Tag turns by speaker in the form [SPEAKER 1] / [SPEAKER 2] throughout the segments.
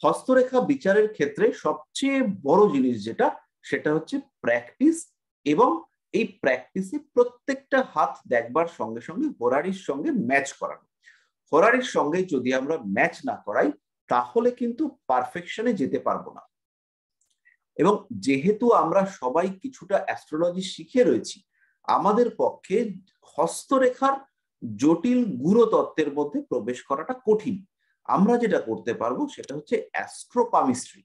[SPEAKER 1] হস্তরেখা বিচারের ক্ষেত্রে সবচেয়ে বড় জিনিস যেটা, সেটা হচ্ছে প্র্যাকটিস, এবং এই প্র্যাকটিসে প্রত্যেকটা হাত দেখবার সঙ্গে সঙ্গে হোরারির সঙ্গে ম্যাচ করানো। হোরারির সঙ্গে যদি আমরা ম্যাচ না করাই তাহলে কিন্তু পারফেকশনে যেতে পারবো না। এবং যেহেতু আমরা সবাই কিছুটা অ্যাস্ট্রোলজি শিখে রয়েছি, আমাদের পক্ষে হস্তরেখার জটিল গূঢ় তত্ত্বের মধ্যে প্রবেশ করাটা কঠিন। আমরা যেটা করতে পারবো সেটা হচ্ছে অ্যাস্ট্রোপামিস্ট্রি।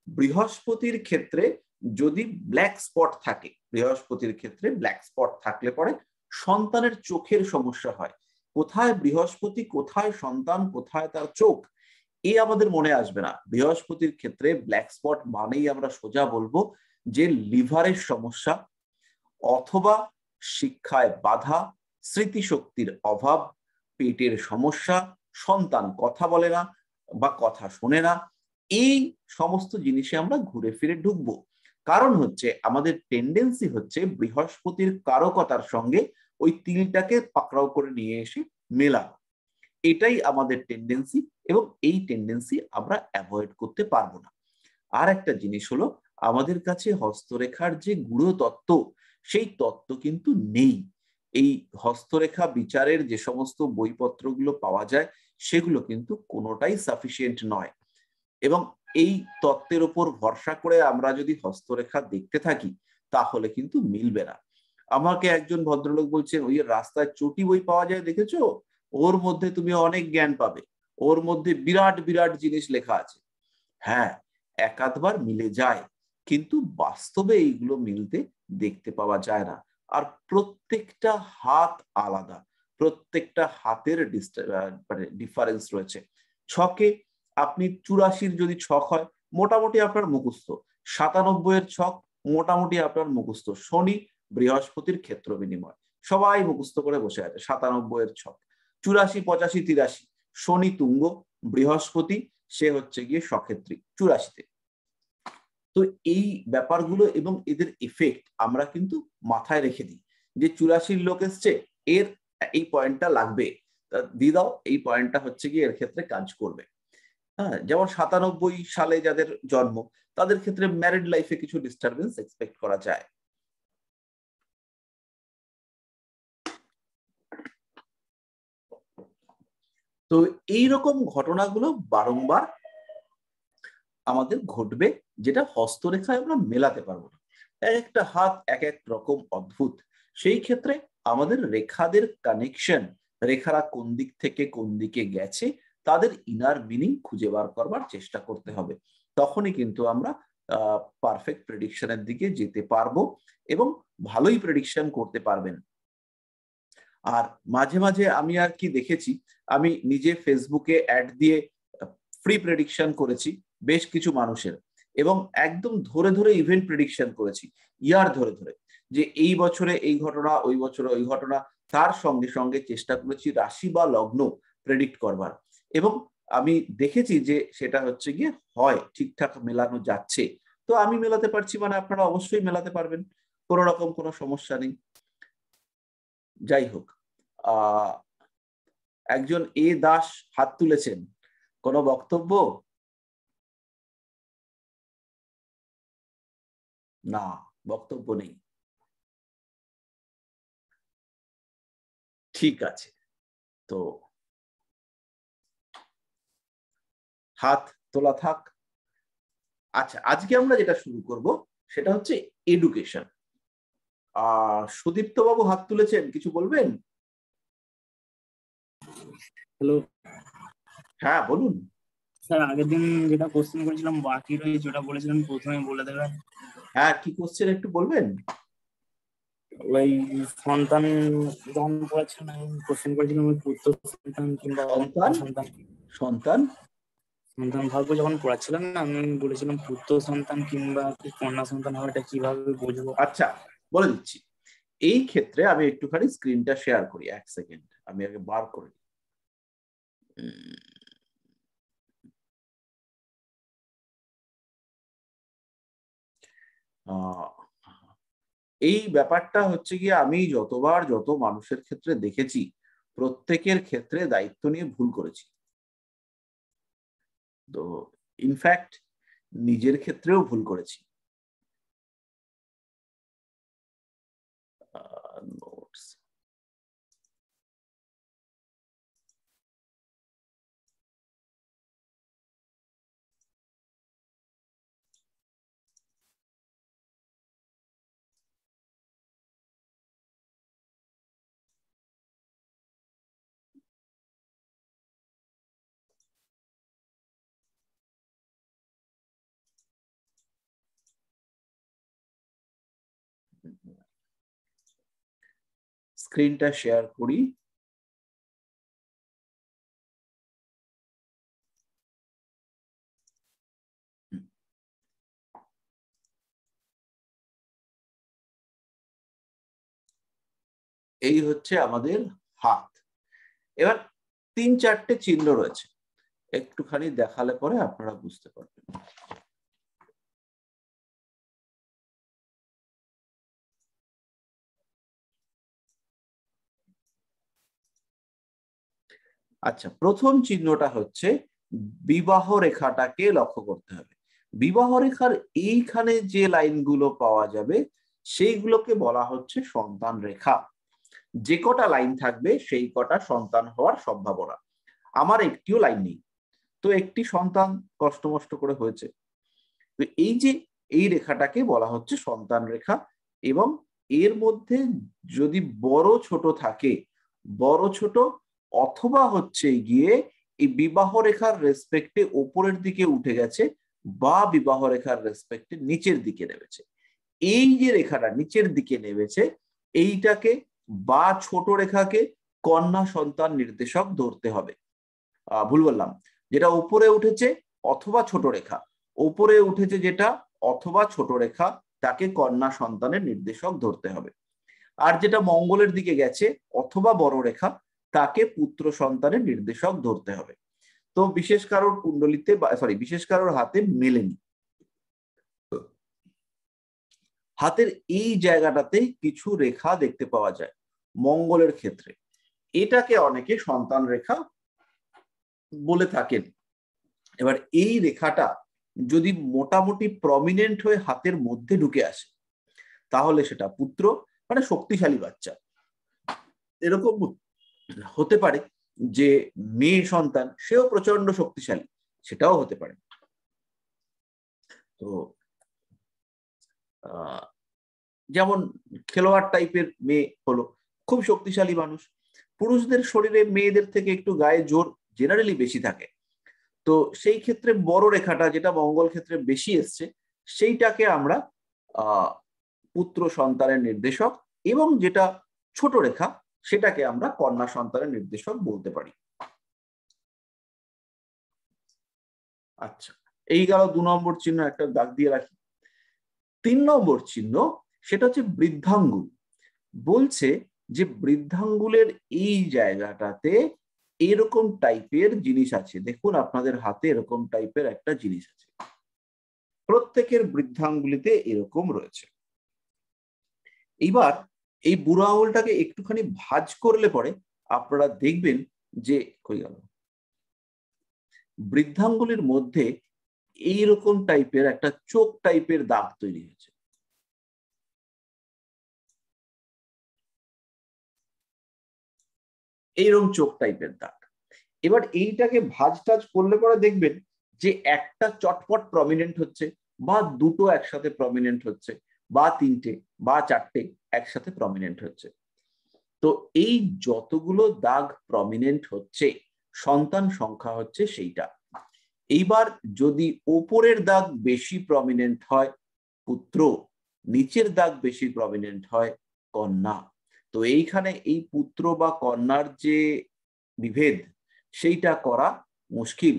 [SPEAKER 1] বৃহস্পতির ক্ষেত্রে যদি ব্ল্যাক স্পট থাকে, বৃহস্পতির ক্ষেত্রে ব্ল্যাক স্পট থাকলে পরে সন্তানের চোখের সমস্যা হয়। কোথায় বৃহস্পতি, কোথায় সন্তান, কোথায় তার চোখ, এই আমাদের মনে আসবে না। বৃহস্পতির ক্ষেত্রে ব্ল্যাক স্পট মানেই আমরা সোজা বলবো যে লিভারের সমস্যা, অথবা শিক্ষায় বাধা, স্মৃতিশক্তির অভাব, পেটের সমস্যা, সন্তান কথা বলে না বা কথা শোনে না, এই সমস্ত জিনিসে আমরা ঘুরে ফিরে ঢুকবো। কারণ হচ্ছে আমাদের টেন্ডেন্সি হচ্ছে বৃহস্পতির কারকতার সঙ্গে ওই তিলটাকে পাকড়াও করে নিয়ে এসে মেলানো। এটাই আমাদের টেন্ডেন্সি, এবং এই টেন্ডেন্সি আমরা অ্যাভয়েড করতে পারবো না। আর একটা জিনিস হলো, আমাদের কাছে হস্তরেখার যে গূঢ় তত্ত্ব, সেই তত্ত্ব কিন্তু নেই। এই হস্তরেখা বিচারের যে সমস্ত বইপত্রগুলো পাওয়া যায় সেগুলো কিন্তু কোনোটাই সাফিসিয়েন্ট নয়। এবং এই তত্ত্বের উপর ভরসা করে আমরা যদি হস্তরেখা দেখতে থাকি তাহলে কিন্তু মিলবে না। আমাকে একজন ভদ্রলোক বলছেন, ওই রাস্তায় চটি বই পাওয়া যায় দেখেছো, ওর মধ্যে তুমি অনেক জ্ঞান পাবে, ওর মধ্যে বিরাট বিরাট জিনিস লেখা আছে। হ্যাঁ, একাধবার মিলে যায়, কিন্তু বাস্তবে এইগুলো মিলতে দেখতে পাওয়া যায় না। আর প্রত্যেকটা হাত আলাদা, প্রত্যেকটা হাতের ডিফারেন্স রয়েছে। ছকে আপনি 84 যদি ছক হয় মোটামুটি আপনার মুখস্থ, 97 ছক মোটামুটি আপনার মুখস্থ। শনি বৃহস্পতির ক্ষেত্র বিনিময় সবাই মুখস্থ করে বসে আছে 97 ছক। 84, 85, 83 শনি তুঙ্গ, বৃহস্পতি সে হচ্ছে গিয়ে সক্ষেত্রী 84-তে। তো এই ব্যাপারগুলো এবং এদের ইফেক্ট আমরা কিন্তু মাথায় রেখে দিই যে 84 লোক এসছে, এর এই পয়েন্টটা লাগবে, দিয়ে দাও, এই পয়েন্টটা হচ্ছে গিয়ে এর ক্ষেত্রে কাজ করবে। হ্যাঁ, যেমন 97 সালে যাদের জন্ম তাদের ক্ষেত্রে ম্যারিড লাইফে কিছু ডিস্টারবেন্স এক্সপেক্ট করা যায়। তো এইরকম ঘটনাগুলো বারংবার আমাদের ঘটবে, যেটা হস্তরেখায় আমরা মেলাতে পারবো না। একটা হাত এক এক রকম অদ্ভুত। সেই ক্ষেত্রে আমাদের রেখাদের কানেকশন, রেখারা কোন দিক থেকে কোন দিকে গেছে, তাদের ইনার মিনিং খুঁজে বার করবার চেষ্টা করতে হবে। তখনই কিন্তু আমরা পারফেক্ট প্রেডিকশনের দিকে যেতে পারবো, এবং ভালোই প্রেডিকশন করতে পারবেন। আর মাঝে মাঝে আমি আর কি দেখেছি, আমি নিজে ফেসবুকে অ্যাড দিয়ে ফ্রি প্রেডিকশন করেছি বেশ কিছু মানুষের, এবং একদম ধরে ধরে ইভেন্ট প্রেডিকশন করেছি, ইয়ার ধরে ধরে, যে এই বছরে এই ঘটনা, ওই বছরে ওই ঘটনা। তার সঙ্গে সঙ্গে চেষ্টা করেছি রাশি বা লগ্ন প্রেডিক্ট করবার, এবং আমি দেখেছি যে সেটা হচ্ছে গিয়ে হয় ঠিকঠাক মেলানো যাচ্ছে। তো আমি মেলাতে পারছি মানে আপনারা অবশ্যই মেলাতে পারবেন, কোনো রকম কোনো সমস্যা নেই। যাই হোক, একজন এ দাস হাত তুলেছেন, কোনো বক্তব্য? না, বক্তব্য নেই। ঠিক আছে, তো হাত তোলা থাক। আচ্ছা, আজকে আমরা যেটা শুরু করব সেটা হচ্ছে এডুকেশন। সুদীপ্ত বাবু হাত তুলেছেন, কিছু বলবেন?
[SPEAKER 2] হ্যালো
[SPEAKER 1] হ্যাঁ বলুন।
[SPEAKER 2] স্যার, আগের দিন যেটা কোশ্চেন করেছিলাম বাকি রয়েছে, ওটা বলেছিলাম প্রথমে বলে দেবেন।
[SPEAKER 1] হ্যাঁ, কি কোশ্চেন একটু বলবেন?
[SPEAKER 2] ওই সন্তান যখন পড়াচ্ছিলাম, আমি কোশ্চেন করেছিলাম ওই পুত্র সন্তান কিংবা
[SPEAKER 1] সন্তান
[SPEAKER 2] সন্তান
[SPEAKER 1] সন্তান
[SPEAKER 2] সন্তান ভাগ্য যখন পড়াচ্ছিলাম না, আমি বলেছিলাম পুত্র সন্তান কিংবা কন্যা সন্তান হবে, এটা কিভাবে বুঝবো?
[SPEAKER 1] আচ্ছা, বলে দিচ্ছি। এই ক্ষেত্রে আমি একটুখানি স্ক্রিনটা শেয়ার করি, এক সেকেন্ড আমি আগে বার করে নিই। এই ব্যাপারটা হচ্ছে গিয়ে আমি যতবার যত মানুষের ক্ষেত্রে দেখেছি, প্রত্যেকের ক্ষেত্রে দায়িত্ব নিয়ে ভুল করেছি। তো ইনফ্যাক্ট নিজের ক্ষেত্রেও ভুল করেছি। নোটস, স্ক্রিনটা শেয়ার করি। এই হচ্ছে আমাদের হাত। এবার 3-4টে চিহ্ন রয়েছে, একটুখানি দেখালে পরে আপনারা বুঝতে পারবেন। আচ্ছা, প্রথম চিহ্নটা হচ্ছে বিবাহ রেখাটাকে লক্ষ্য করতে হবে। বিবাহ রেখার এইখানে যে লাইনগুলো পাওয়া যাবে সেইগুলোকে বলা হচ্ছে সন্তান রেখা। যে কটা লাইন থাকবে সেই কটা সন্তান হওয়ার সম্ভাবনা। আমার একটিও লাইন নেই, তো একটি সন্তান কষ্টমষ্ট করে হয়েছে। তো এই যে এই রেখাটাকে বলা হচ্ছে সন্তান রেখা, এবং এর মধ্যে যদি বড় ছোট থাকে, বড় ছোট অথবা হচ্ছে গিয়ে এই বিবাহ রেখার রেসপেক্টে ওপরের দিকে উঠে গেছে বা বিবাহ রেখার রেসপেক্টে নিচের দিকে নেমেছে, এই যে রেখাটা নিচের দিকে নেমেছে এইটাকে বা ছোট রেখাকে কন্যা সন্তান নির্দেশক ধরতে হবে। ভুল বললাম, যেটা উপরে উঠেছে অথবা ছোট রেখা, উপরে উঠেছে যেটা অথবা ছোট রেখা, তাকে কন্যা সন্তানের নির্দেশক ধরতে হবে। আর যেটা মঙ্গলের দিকে গেছে অথবা বড় রেখা, তাকে পুত্র সন্তানের নির্দেশক ধরতে হবে। তো বিশেষ কারোর কুণ্ডলিতে বিশেষ কারোর হাতে মেলেনি। হাতের এই জায়গাটাতে কিছু রেখা দেখতে পাওয়া যায় মঙ্গলের ক্ষেত্রে, এটাকে অনেকে সন্তান রেখা বলে থাকেন। এবার এই রেখাটা যদি মোটামুটি প্রমিনেন্ট হয়ে হাতের মধ্যে ঢুকে আসে তাহলে সেটা পুত্র, মানে শক্তিশালী বাচ্চা। এরকম হতে পারে যে মেয়ে সন্তান, সেও প্রচন্ড শক্তিশালী, সেটাও হতে পারে। তো যেমন খেলোয়াড় টাইপের মেয়ে হলো, খুব শক্তিশালী মানুষ। পুরুষদের শরীরে মেয়েদের থেকে একটু গায়ে জোর জেনারেলি বেশি থাকে, তো সেই ক্ষেত্রে বড় রেখাটা যেটা মঙ্গল ক্ষেত্রে বেশি এসছে সেইটাকে আমরা পুত্র সন্তানের নির্দেশক, এবং যেটা ছোট রেখা সেটাকে আমরা কন্যা সন্তানের নির্দেশক বলতে পারি। আচ্ছা, এই গেল 2 নম্বর চিহ্ন, একটা দাগ দিয়ে রাখি। 3 নম্বর চিহ্ন সেটা হচ্ছে বৃদ্ধাঙ্গুল। বলছে যে বৃদ্ধাঙ্গুলের এই জায়গাটাতে এরকম টাইপের জিনিস আছে। দেখুন আপনাদের হাতে এরকম টাইপের একটা জিনিস আছে, প্রত্যেকের বৃদ্ধাঙ্গুলিতে এরকম রয়েছে। এইবার এই বুড়ো আঙুলটাকে একটুখানি ভাঁজ করলে পরে আপনারা দেখবেন যে কই গেল, বৃদ্ধাঙ্গুলির মধ্যে এইরকম টাইপের একটা চোখ টাইপের দাগ তৈরি হয়েছে। এইরকম চোখ টাইপের দাগ। এবার এইটাকে ভাঁজ টাজ করলে পরে দেখবেন যে একটা চটপট প্রমিনেন্ট হচ্ছে, বা দুটো একসাথে প্রমিনেন্ট হচ্ছে, বা তিনটে বা চারটে একসাথে প্রমিনেন্ট হচ্ছে। তো এই যতগুলো দাগ প্রমিনেন্ট হচ্ছে সন্তান সংখ্যা হচ্ছে সেইটা। এইবার যদি ওপরের দাগ বেশি প্রমিনেন্ট হয় পুত্র, নিচের দাগ বেশি প্রমিনেন্ট হয় কন্যা। তো এইখানে এই পুত্র বা কন্যার যে বিভেদ সেইটা করা মুশকিল।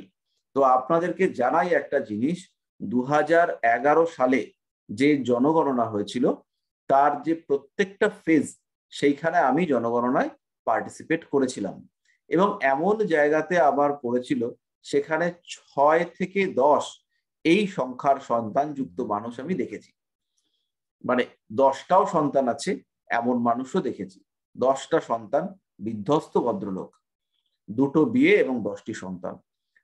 [SPEAKER 1] তো আপনাদেরকে জানাই একটা জিনিস, 2011 সালে যে জনগণনা হয়েছিল তার যে প্রত্যেকটা ফেজ, সেইখানে আমি জনগণনায় পার্টিসিপেট করেছিলাম, এবং এমন জায়গাতে আবার পড়েছিল সেখানে 6 থেকে 10 এই সংখ্যার সন্তান যুক্ত মানুষ আমি দেখেছি। মানে 10টাও সন্তান আছে এমন মানুষও দেখেছি। 10টা সন্তান, বিধ্বস্ত ভদ্রলোক, 2টো বিয়ে এবং 10টি সন্তান।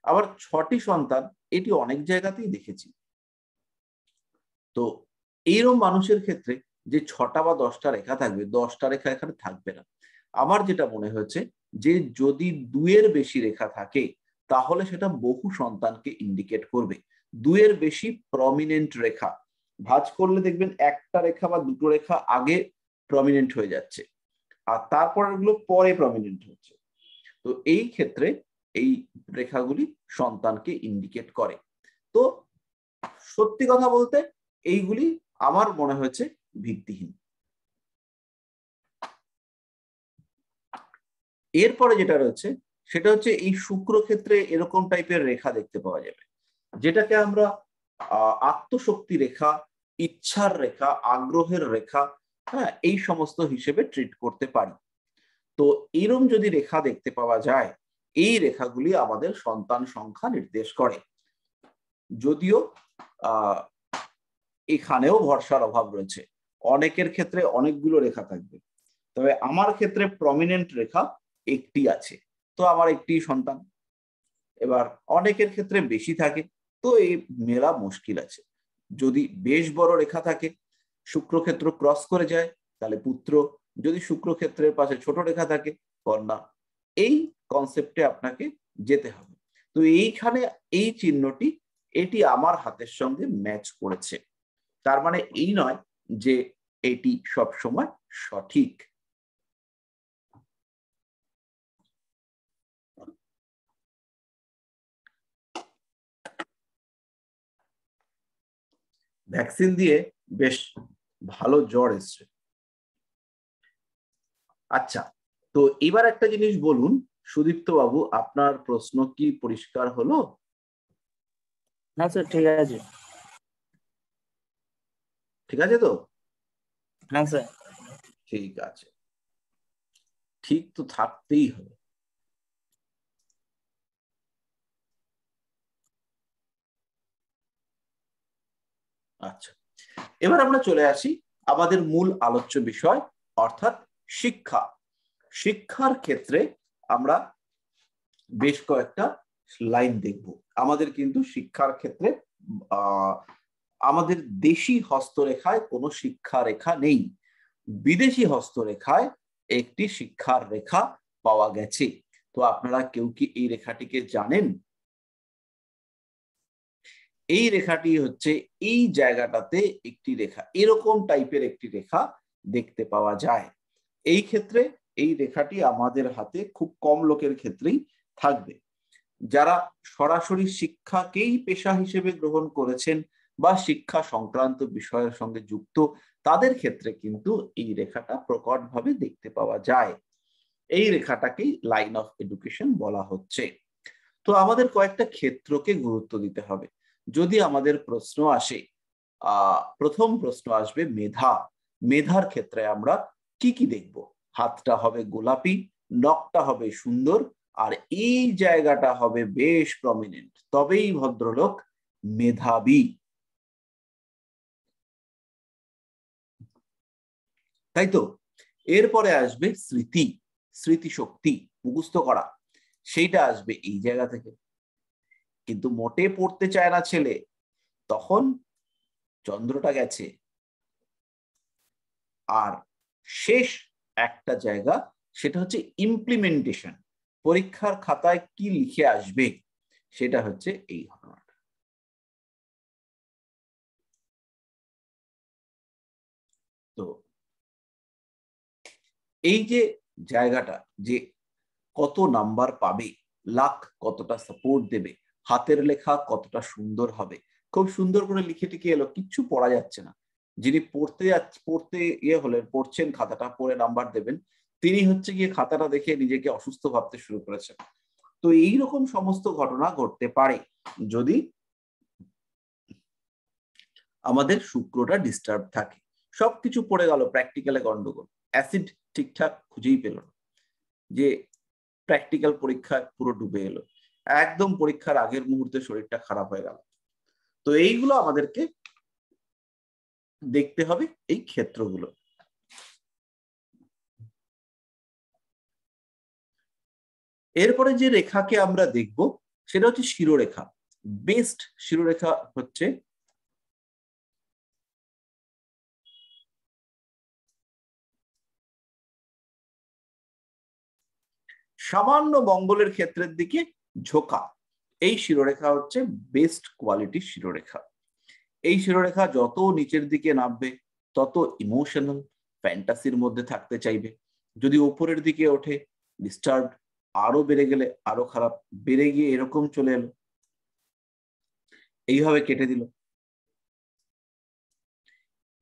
[SPEAKER 1] আবার 6টি সন্তান, এটি অনেক জায়গাতেই দেখেছি। তো এইরকম মানুষের ক্ষেত্রে যে 6টা বা 10টা রেখা থাকবে, 10টা রেখা এখানে থাকবে না। আমার যেটা মনে হচ্ছে যে যদি 2-এর বেশি রেখা থাকে তাহলে সেটা বহু সন্তানকে ইন্ডিকেট করবে। 2-এর বেশি প্রমিনেন্ট রেখা ভাঁজ করলে দেখবেন একটা রেখা বা দুটো রেখা আগে প্রমিনেন্ট হয়ে যাচ্ছে, আর তারপরেরগুলো পরে প্রমিনেন্ট হচ্ছে। তো এই ক্ষেত্রে এই রেখাগুলি সন্তানকে ইন্ডিকেট করে। তো সত্যি কথা বলতে এইগুলি আমার মনে হয়েছে ভিত্তিহীন। এরপরে যেটা রয়েছে সেটা হচ্ছে এই শুক্র ক্ষেত্রে এরকম টাইপের রেখা দেখতে পাওয়া যাবে, যেটাকে আমরা আত্মশক্তি রেখা, ইচ্ছার রেখা, আগ্রহের রেখা, হ্যাঁ, এই সমস্ত হিসেবে ট্রিট করতে পারি। তো এরম যদি রেখা দেখতে পাওয়া যায়, এই রেখাগুলি আমাদের সন্তান সংখ্যা নির্দেশ করে। যদিও এখানেও ভরসার অভাব রয়েছে, অনেকের ক্ষেত্রে অনেকগুলো রেখা থাকবে, তবে আমার ক্ষেত্রে প্রমিনেন্ট রেখা একটি আছে, তো আমার একটি সন্তান। এবার অনেকের ক্ষেত্রে বেশি থাকে, তো এই মেলা মুশকিল আছে। যদি বেশ বড় রেখা থাকে, শুক্রক্ষেত্র ক্রস করে যায়, তাহলে পুত্র। যদি শুক্রক্ষেত্রের পাশে ছোট রেখা থাকে, কন্যা। এই কনসেপ্টে আপনাকে যেতে হবে। তো এইখানে এই চিহ্নটি, এটি আমার হাতের সঙ্গে ম্যাচ করেছে, তার মানে এই নয় যে এটি সবসময় সঠিক। ভ্যাকসিন দিয়ে বেশ ভালো জ্বর এসছে। আচ্ছা, তো এবার একটা জিনিস বলুন সুদীপ্ত বাবু, আপনার প্রশ্ন কি পরিষ্কার হলো?
[SPEAKER 2] না স্যার, ঠিক আছে।
[SPEAKER 1] ঠিক আছে তো?
[SPEAKER 2] হ্যাঁ স্যার।
[SPEAKER 1] ঠিক আছে, ঠিক তো থাকতেই হবে। আচ্ছা, এবার আমরা চলে আসি আমাদের মূল আলোচ্য বিষয়, অর্থাৎ শিক্ষা। শিক্ষার ক্ষেত্রে আমরা বেশ কয়েকটা লাইন দেখব। আমাদের কিন্তু শিক্ষার ক্ষেত্রে আমাদের দেশি হস্তরেখায় কোনো শিক্ষা রেখা নেই, বিদেশি হস্তরেখায় একটি শিক্ষার রেখা পাওয়া গেছে। তো আপনারা কেউ কি এই রেখাটিকে জানেন? এই রেখাটি হচ্ছে এই জায়গাটাতে একটি রেখা, এরকম টাইপের একটি রেখা দেখতে পাওয়া যায়। এই ক্ষেত্রে এই রেখাটি আমাদের হাতে খুব কম লোকের ক্ষেত্রেই থাকবে। যারা সরাসরি শিক্ষাকেই পেশা হিসেবে গ্রহণ করেছেন বা শিক্ষা সংক্রান্ত বিষয়ের সঙ্গে যুক্ত, তাদের ক্ষেত্রে কিন্তু এই রেখাটা প্রকটভাবে দেখতে পাওয়া যায়। এই রেখাটাকেই লাইন অফ এডুকেশন বলা হচ্ছে। তো আমাদের কয়েকটা ক্ষেত্রকে গুরুত্ব দিতে হবে। যদি আমাদের প্রশ্ন আসে, প্রথম প্রশ্ন আসবে মেধা। মেধার ক্ষেত্রে আমরা কি কি দেখব? হাতটা হবে গোলাপি, নখটা হবে সুন্দর, আর এই জায়গাটা হবে বেশ প্রমিনেন্ট, তবেই ভদ্রলোক মেধাবী। তাই তো? এরপরে আসবে স্মৃতি, স্মৃতিশক্তি, মুখস্থ করা, সেইটা আসবে এই জায়গা থেকে। কিন্তু মোটে পড়তে চায় না ছেলে, তখন চন্দ্রটা গেছে। আর শেষ একটা জায়গা, সেটা হচ্ছে ইমপ্লিমেন্টেশন, পরীক্ষার খাতায় কি লিখে আসবে, সেটা হচ্ছে এই ঘটনাটা। তো এই যে জায়গাটা, যে কত নাম্বার পাবে, লাখ কতটা সাপোর্ট দেবে, হাতের লেখা কতটা সুন্দর হবে, খুব সুন্দর করে লিখে টিকে এলো, কিচ্ছু পড়া যাচ্ছে না, যিনি পড়তে হলেন, পড়ছেন, খাতাটা পড়ে নাম্বার দেবেন, তিনি হচ্ছে গিয়ে খাতাটা দেখে নিজেকে অসুস্থ ভাবতে শুরু করেছেন। তো এইরকম সমস্ত ঘটনা ঘটতে পারে যদি আমাদের শুক্রটা ডিস্টার্ব থাকে। সবকিছু পড়ে গেল, প্র্যাকটিক্যালে গন্ডগোল, অ্যাসিড ঠিকঠাক খুঁজেই পেল না, যে প্র্যাকটিক্যাল পরীক্ষায় পুরো ডুবে এলো, একদম পরীক্ষার আগের মুহূর্তে শরীরটা খারাপ হয়ে গেল। তো এইগুলো আমাদেরকে দেখতে হবে, এই ক্ষেত্রগুলো। এরপরে যে রেখাকে আমরা দেখব সেটা হচ্ছে শিরোরেখা। বেস্ট শিরোরেখা হচ্ছে সামান্য মঙ্গলের ক্ষেত্রের দিকে ঝোঁকা। এই শিরোরেখা হচ্ছে বেস্ট কোয়ালিটির শিরোরেখা। এই শিরোরেখা যত নিচের দিকে নামবে তত ইমোশনাল ফ্যান্টাসির মধ্যে থাকতে চাইবে। যদি ওপরের দিকে ওঠে ডিস্টার্ব, আরো বেড়ে গেলে আরো খারাপ, বেড়ে গিয়ে এরকম চলে এলো, এইভাবে কেটে দিল।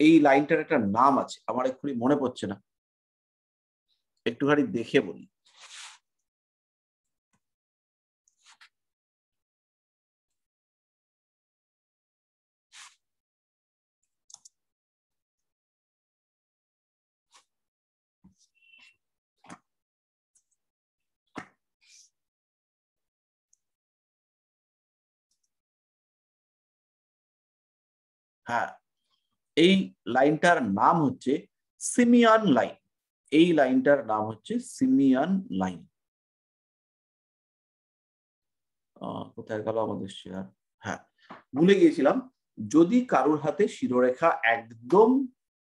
[SPEAKER 1] এই লাইনটার একটা নাম আছে, আমার এক্ষুনি মনে পড়ছে না, একটুখানি দেখে বলি। হ্যাঁ, এই লাইনটার নাম হচ্ছে সিমিয়ান লাইন। এই লাইনটার নাম হচ্ছে সিমিয়ান লাইন। কোথায় গেল আমাদের শেয়ার? হ্যাঁ, ভুলে গিয়েছিলাম। যদি কারোর হাতে শিরোরেখা একদম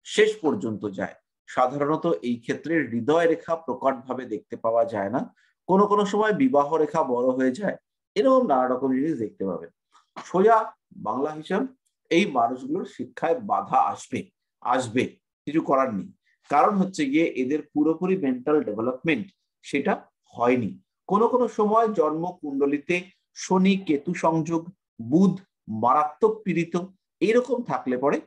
[SPEAKER 1] শেষ পর্যন্ত যায়, সাধারণত এই ক্ষেত্রে হৃদয় রেখা প্রকটভাবে দেখতে পাওয়া যায় না। কোনো কোনো সময় বিবাহ রেখা বড় হয়ে যায়, এরকম নানা রকম জিনিস দেখতে পাবেন। সোজা বাংলা হিসাব, এই মানুষগুলোর শিক্ষায় বাধা আসবে আসবে, কিছু করার নেই। কারণ হচ্ছে গিয়ে এদের পুরোপুরি মেন্টাল ডেভেলপমেন্ট সেটা হয়নি। কোনো কোনো সময় জন্ম কুণ্ডলিতে শনি কেতু সংযোগ, বুধ মারাত্মক পীড়িত, এইরকম থাকলে পরে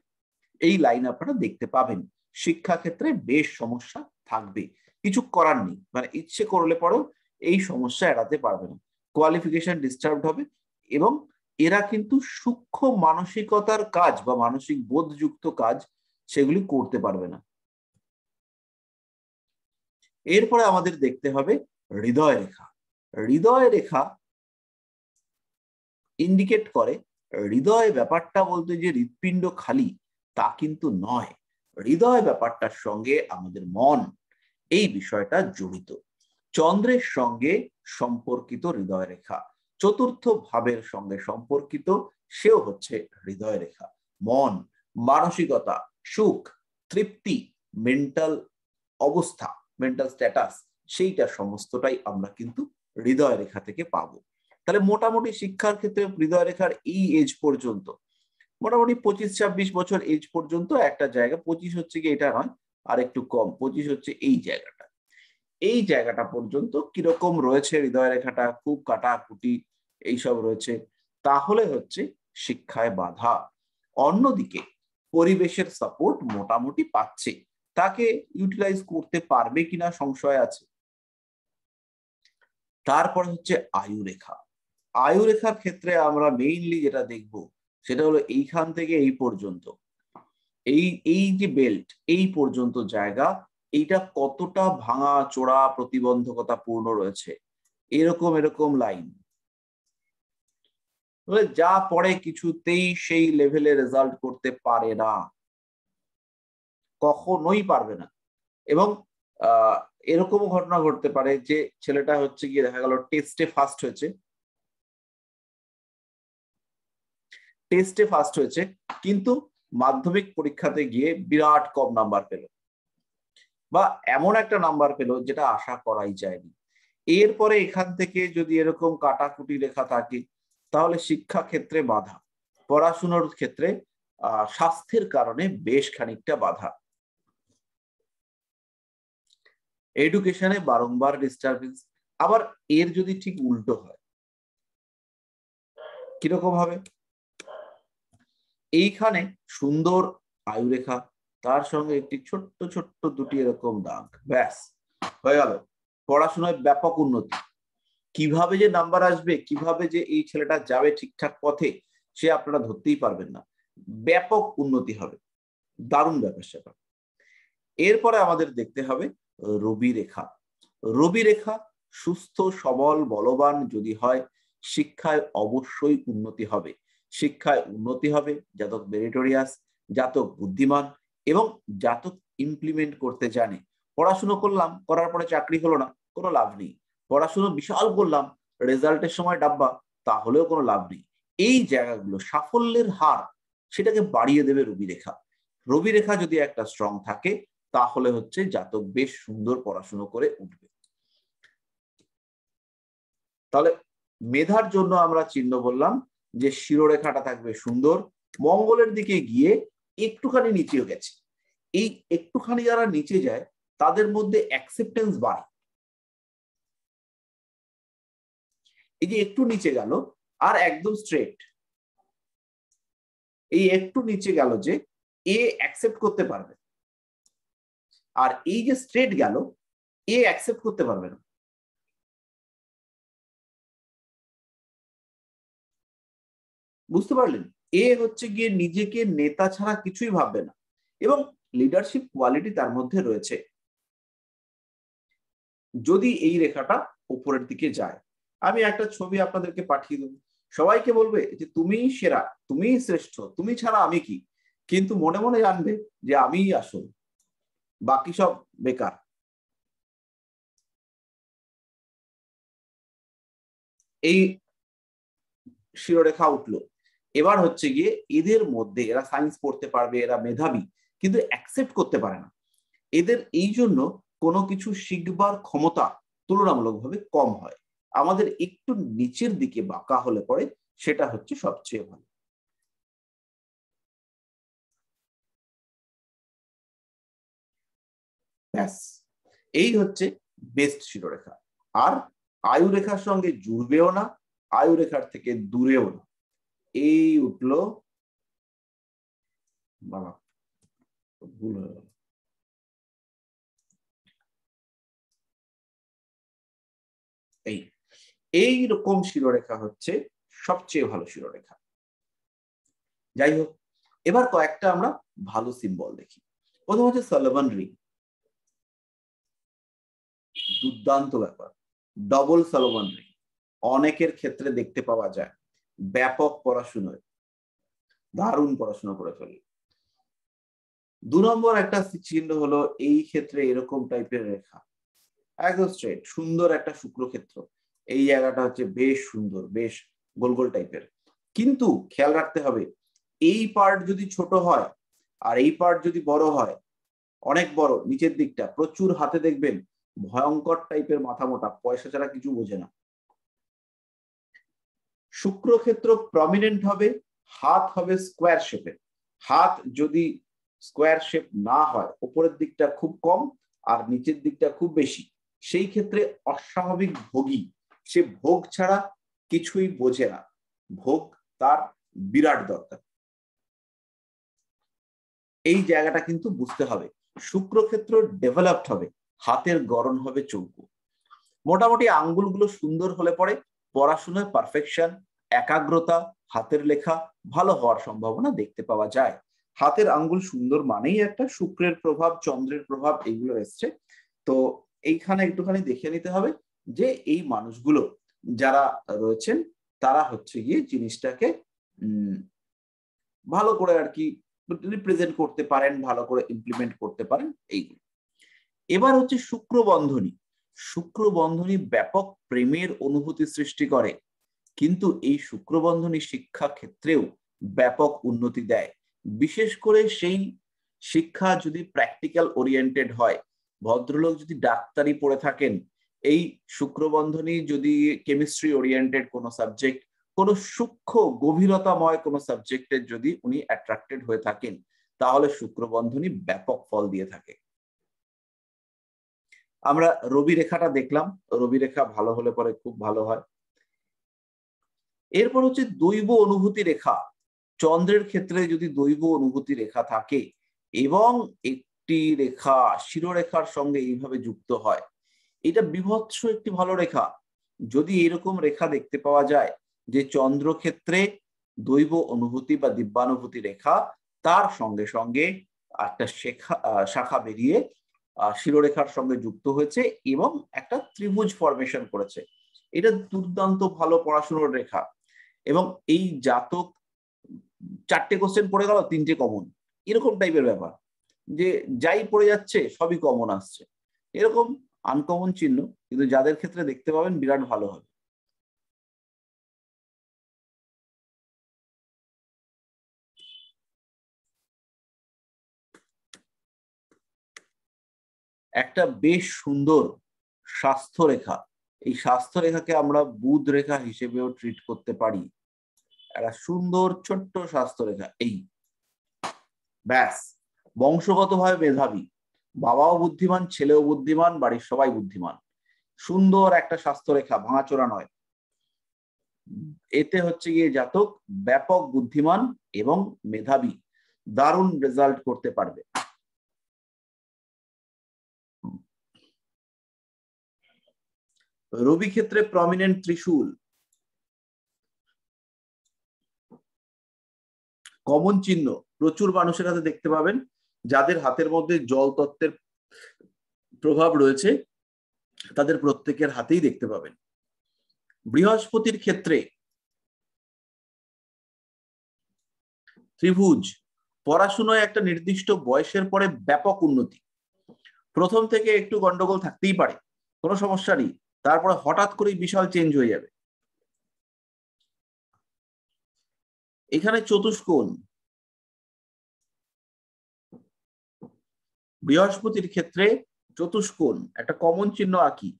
[SPEAKER 1] এই লাইন আপনারা দেখতে পাবেন। শিক্ষা ক্ষেত্রে বেশ সমস্যা থাকবে, কিছু করার নেই, মানে ইচ্ছে করলে পরেও এই সমস্যা এড়াতে পারবে না। কোয়ালিফিকেশন ডিস্টার্ব হবে এবং এরা কিন্তু সূক্ষ্ম মানসিকতার কাজ বা মানসিক বোধযুক্ত কাজ সেগুলি করতে পারবে না। এরপরে আমাদের দেখতে হবে হৃদয় রেখা। হৃদয় রেখা ইন্ডিকেট করে হৃদয় ব্যাপারটা বলতে যে হৃৎপিণ্ড খালি তা কিন্তু নয়। হৃদয় ব্যাপারটার সঙ্গে আমাদের মন, এই বিষয়টা জড়িত। চন্দ্রের সঙ্গে সম্পর্কিত হৃদয় রেখা, চতুর্থ ভাবের সঙ্গে সম্পর্কিত, সেও হচ্ছে হৃদয় রেখা। মন, মানসিকতা, সুখ, তৃপ্তি, মেন্টাল অবস্থা, মেন্টাল স্ট্যাটাস, সেইটা সমস্তটাই আমরা কিন্তু হৃদয় রেখা থেকে পাবো। তাহলে মোটামুটি শিক্ষার ক্ষেত্রে হৃদয় রেখার এই এজ পর্যন্ত, মোটামুটি 25-26 বছর এজ পর্যন্ত একটা জায়গা, 25 হচ্ছে কি এটা নয়, আর একটু কম, 25 হচ্ছে এই জায়গাটা। এই জায়গাটা পর্যন্ত কিরকম রয়েছে হৃদয় রেখাটা, খুব কাটাকুটি এইসব রয়েছে, তাহলে হচ্ছে শিক্ষায় বাধা। অন্যদিকে পরিবেশের সাপোর্ট মোটামুটি পাচ্ছে, তাকে ইউটিলাইজ করতে পারবে কিনা সংশয় আছে। তারপর হচ্ছে আয়ু রেখা। আয়ু রেখার ক্ষেত্রে আমরা মেইনলি যেটা দেখব সেটা হলো এইখান থেকে এই পর্যন্ত, এই যে বেল্ট, এই পর্যন্ত জায়গা, এইটা কতটা ভাঙা চোরা প্রতিবন্ধকতা পূর্ণ রয়েছে। এরকম এরকম লাইন যা পড়ে কিছুতেই সেই লেভেলে রেজাল্ট করতে পারে না, কখনোই পারবে না। এবং এরকমও ঘটনা ঘটতে পারে যে ছেলেটা হচ্ছে গিয়ে দেখা গেল টেস্টে ফার্স্ট হয়েছে, কিন্তু মাধ্যমিক পরীক্ষাতে গিয়ে বিরাট কম নাম্বার পেল, বা এমন একটা নাম্বার পেল যেটা আশা করাই যায়নি। এরপরে এখান থেকে যদি এরকম কাটাকুটি লেখা থাকে তাহলে শিক্ষা ক্ষেত্রে বাধা, পড়াশোনার ক্ষেত্রে স্বাস্থ্যের কারণে বেশ খানিকটা বাধা, এডুকেশনে বারংবার ডিস্টারবেন্স। আবার এর যদি ঠিক উল্টো হয়, কিরকম হবে? এইখানে সুন্দর আয়ুরেখা, তার সঙ্গে একটি ছোট্ট ছোট্ট দুটি এরকম দাগ, ব্যাস হয়ে গেল পড়াশোনায় ব্যাপক উন্নতি। কিভাবে যে নাম্বার আসবে, কিভাবে যে এই ছেলেটা যাবে ঠিকঠাক পথে, সে আপনারা ধরতেই পারবেন না। ব্যাপক উন্নতি হবে, দারুণ ব্যাপার সেটা। এরপরে আমাদের দেখতে হবে রবি রেখা। রবি রেখা সুস্থ সবল বলবান যদি হয়, শিক্ষায় অবশ্যই উন্নতি হবে। শিক্ষায় উন্নতি হবে জাতক মেরিটোরিয়াস, জাতক বুদ্ধিমান এবং জাতক ইমপ্লিমেন্ট করতে জানে। পড়াশুনো করলাম, করার পরে চাকরি হলো না, কোনো লাভ নেই। পড়াশুনো বিশাল করলাম, রেজাল্টের সময় ডাব্বা, তাহলেও কোনো লাভ নেই। এই জায়গাগুলো সাফল্যের হার সেটাকে বাড়িয়ে দেবে রবি রেখা। রবি রেখা যদি একটা স্ট্রং থাকে তাহলে হচ্ছে জাতক বেশ সুন্দর পড়াশুনো করে উঠবে। তাহলে মেধার জন্য আমরা চিহ্ন বললাম যে শিরোরেখাটা থাকবে সুন্দর, মঙ্গলের দিকে গিয়ে একটুখানি নিচেও গেছে। এই একটুখানি যারা নিচে যায় তাদের মধ্যে অ্যাকসেপ্টেন্স বাড়ে। এই যে একটু নিচে গেল আর একদম স্ট্রেট, এই একটু নিচে গেল যে এ অ্যাকসেপ্ট করতে পারবে, আর এই যে স্ট্রেট গেল এ অ্যাকসেপ্ট করতে পারবে না। বুঝতে পারলেন? এ হচ্ছে গিয়ে নিজেকে নেতা ছাড়া কিছুই ভাববে না এবং লিডারশিপ কোয়ালিটি তার মধ্যে রয়েছে। যদি এই রেখাটা উপরের দিকে যায়, আমি একটা ছবি আপনাদেরকে পাঠিয়ে দেবো, সবাইকে বলবে যে তুমিই সেরা, তুমিই শ্রেষ্ঠ, তুমি ছাড়া আমি কি, কিন্তু মনে মনে জানবে যে আমিই আসল, বাকি সব বেকার। এই শিরোরেখা উঠলো, এবার হচ্ছে গিয়ে এদের মধ্যে এরা সায়েন্স পড়তে পারবে, এরা মেধাবী, কিন্তু অ্যাকসেপ্ট করতে পারে না। এদের এই জন্য কোনো কিছু শিখবার ক্ষমতা তুলনামূলকভাবে কম হয়। আমাদের একটু নিচের দিকে বাঁকা হলে পরে সেটা হচ্ছে সবচেয়ে ভালো। ব্যাস, এই হচ্ছে বেস্ট শিরোরেখা। আর আয়ু রেখার সঙ্গে জুড়বেও না, আয়ু রেখার থেকে দূরেও না। এই উঠলো, বাবা ভুল হয়ে গেল, এইরকম শিরোরেখা হচ্ছে সবচেয়ে ভালো শিরোরেখা। যাই হোক, এবার কয়েকটা আমরা ভালো সিম্বল দেখি। প্রথম হচ্ছে সালোমন রিং, দুর্দান্ত ব্যাপার। ডবল সালোমন রিং অনেকের ক্ষেত্রে দেখতে পাওয়া যায়, ব্যাপক পড়াশোনায় দারুণ পড়াশোনা করে ফেলে। 2 নম্বর একটা চিহ্ন হলো এই ক্ষেত্রে এরকম টাইপের রেখা, একদম স্ট্রেট, সুন্দর একটা শুক্রক্ষেত্র। এই জায়গাটা হচ্ছে বেশ সুন্দর, বেশ গোল গোল টাইপের, কিন্তু খেয়াল রাখতে হবে এই পার্ট যদি ছোট হয় আর এই পার্ট যদি বড় হয়, অনেক বড় নিচের দিকটা, প্রচুর হাতে দেখবেন ভয়ঙ্কর টাইপের মাথা মোটা, পয়সা ছাড়া কিছু বোঝে না। শুক্রক্ষেত্র প্রমিনেন্ট হবে, হাত হবে স্কোয়ার শেপের। হাত যদি স্কোয়ার শেপ না হয়, উপরের দিকটা খুব কম আর নিচের দিকটা খুব বেশি, সেই ক্ষেত্রে অস্বাভাবিক ভোগী, সে ভোগ ছাড়া কিছুই বোঝে না, ভোগ তার বিরাট দরকার। এই জায়গাটা কিন্তু বুঝতে হবে। শুক্রক্ষেত্র ডেভেলপড হবে, হাতের গড়ন হবে চৌকো। মোটামুটি আঙ্গুলগুলো সুন্দর হলে পরে পড়াশোনায় পারফেকশন, একাগ্রতা, হাতের লেখা ভালো হওয়ার সম্ভাবনা দেখতে পাওয়া যায়। হাতের আঙ্গুল সুন্দর মানেই একটা শুক্রের প্রভাব, চন্দ্রের প্রভাব এগুলো এসছে। তো এইখানে একটুখানি দেখে নিতে হবে যে এই মানুষগুলো যারা রয়েছেন তারা হচ্ছে গিয়ে জিনিসটাকে ভালো করে আর কি রিপ্রেজেন্ট করতে পারেন, ভালো করে ইমপ্লিমেন্ট করতে পারেন এইগুলো। এবার হচ্ছে শুক্র বন্ধনী। শুক্র বন্ধনী ব্যাপক প্রেমের অনুভূতি সৃষ্টি করে, কিন্তু এই শুক্র বন্ধনী শিক্ষা ক্ষেত্রেও ব্যাপক উন্নতি দেয়। বিশেষ করে সেই শিক্ষা যদি প্র্যাকটিক্যাল ওরিয়েন্টেড হয়, ভদ্রলোক যদি ডাক্তারি পড়ে থাকেন, এই শুক্র বন্ধনী যদি কেমিস্ট্রি ওরিয়েন্টেড কোনো সাবজেক্ট, কোনো সূক্ষ্ম গভীরতাময় কোনো সাবজেক্টের যদি উনি অ্যাট্রাক্টেড হয়ে থাকেন, তাহলে শুক্র বন্ধনী ব্যাপক ফল দিয়ে থাকে। আমরা রবি রেখাটা দেখলাম, রবি রেখা ভালো হলে পরে খুব ভালো হয়। এরপর হচ্ছে দৈব অনুভূতি রেখা। চন্দ্রের ক্ষেত্রে যদি দৈব অনুভূতি রেখা থাকে এবং একটি রেখা শিরোরেখার সঙ্গে এইভাবে যুক্ত হয়, এটা বিভৎস একটি ভালো রেখা। যদি এরকম রেখা দেখতে পাওয়া যায় যে চন্দ্র ক্ষেত্রে দৈব অনুভূতি বা দিব্যানুভূতি রেখা, তার সঙ্গে সঙ্গে একটা শাখা বেরিয়ে শিরোরেখার সঙ্গে যুক্ত হয়েছে এবং একটা ত্রিভুজ ফরমেশন করেছে, এটা দুর্দান্ত ভালো পড়াশোনার রেখা। এবং এই জাতক 4টে কোশ্চেন পড়ে গেল, 3টে কমন, এরকম টাইপের ব্যাপার, যে যাই পড়ে যাচ্ছে সবই কমন আসছে, এরকম আনকমন চিহ্ন, কিন্তু যাদের ক্ষেত্রে দেখতে পাবেন বিরাট ভালো হবে। একটা বেশ সুন্দর স্বাস্থ্য রেখা, এই স্বাস্থ্য রেখাকে আমরা বুধ রেখা হিসেবেও ট্রিট করতে পারি। একটা সুন্দর ছোট্ট স্বাস্থ্য রেখা, এই ব্যাস। বংশগতভাবে মেধাবী, বাবাও বুদ্ধিমান, ছেলেও বুদ্ধিমান, বাড়ির সবাই বুদ্ধিমান, সুন্দর একটা স্বাস্থ্য রেখা, ভাঙাচোরা নয়। এতে হচ্ছে গিয়ে জাতক ব্যাপক বুদ্ধিমান এবং মেধাবী, দারুণ রেজাল্ট করতে পারবে। রবি ক্ষেত্রে প্রমিনেন্ট ত্রিশূল, কমন চিহ্ন প্রচুর মানুষের হাতে দেখতে পাবেন, যাদের হাতের মধ্যে জল তত্ত্বের প্রভাব রয়েছে তাদের প্রত্যেকের হাতেই দেখতে পাবেন। বৃহস্পতির ক্ষেত্রে ত্রিভুজ, পড়াশোনায় একটা নির্দিষ্ট বয়সের পরে ব্যাপক উন্নতি। প্রথম থেকে একটু গন্ডগোল থাকতেই পারে, কোনো সমস্যা নেই, তারপরে হঠাৎ করেই বিশাল চেঞ্জ হয়ে যাবে। এখানে চতুষ্কোণ, বৃহস্পতির ক্ষেত্রে চতুষ্কোণ একটা কমন চিহ্ন আঁকি।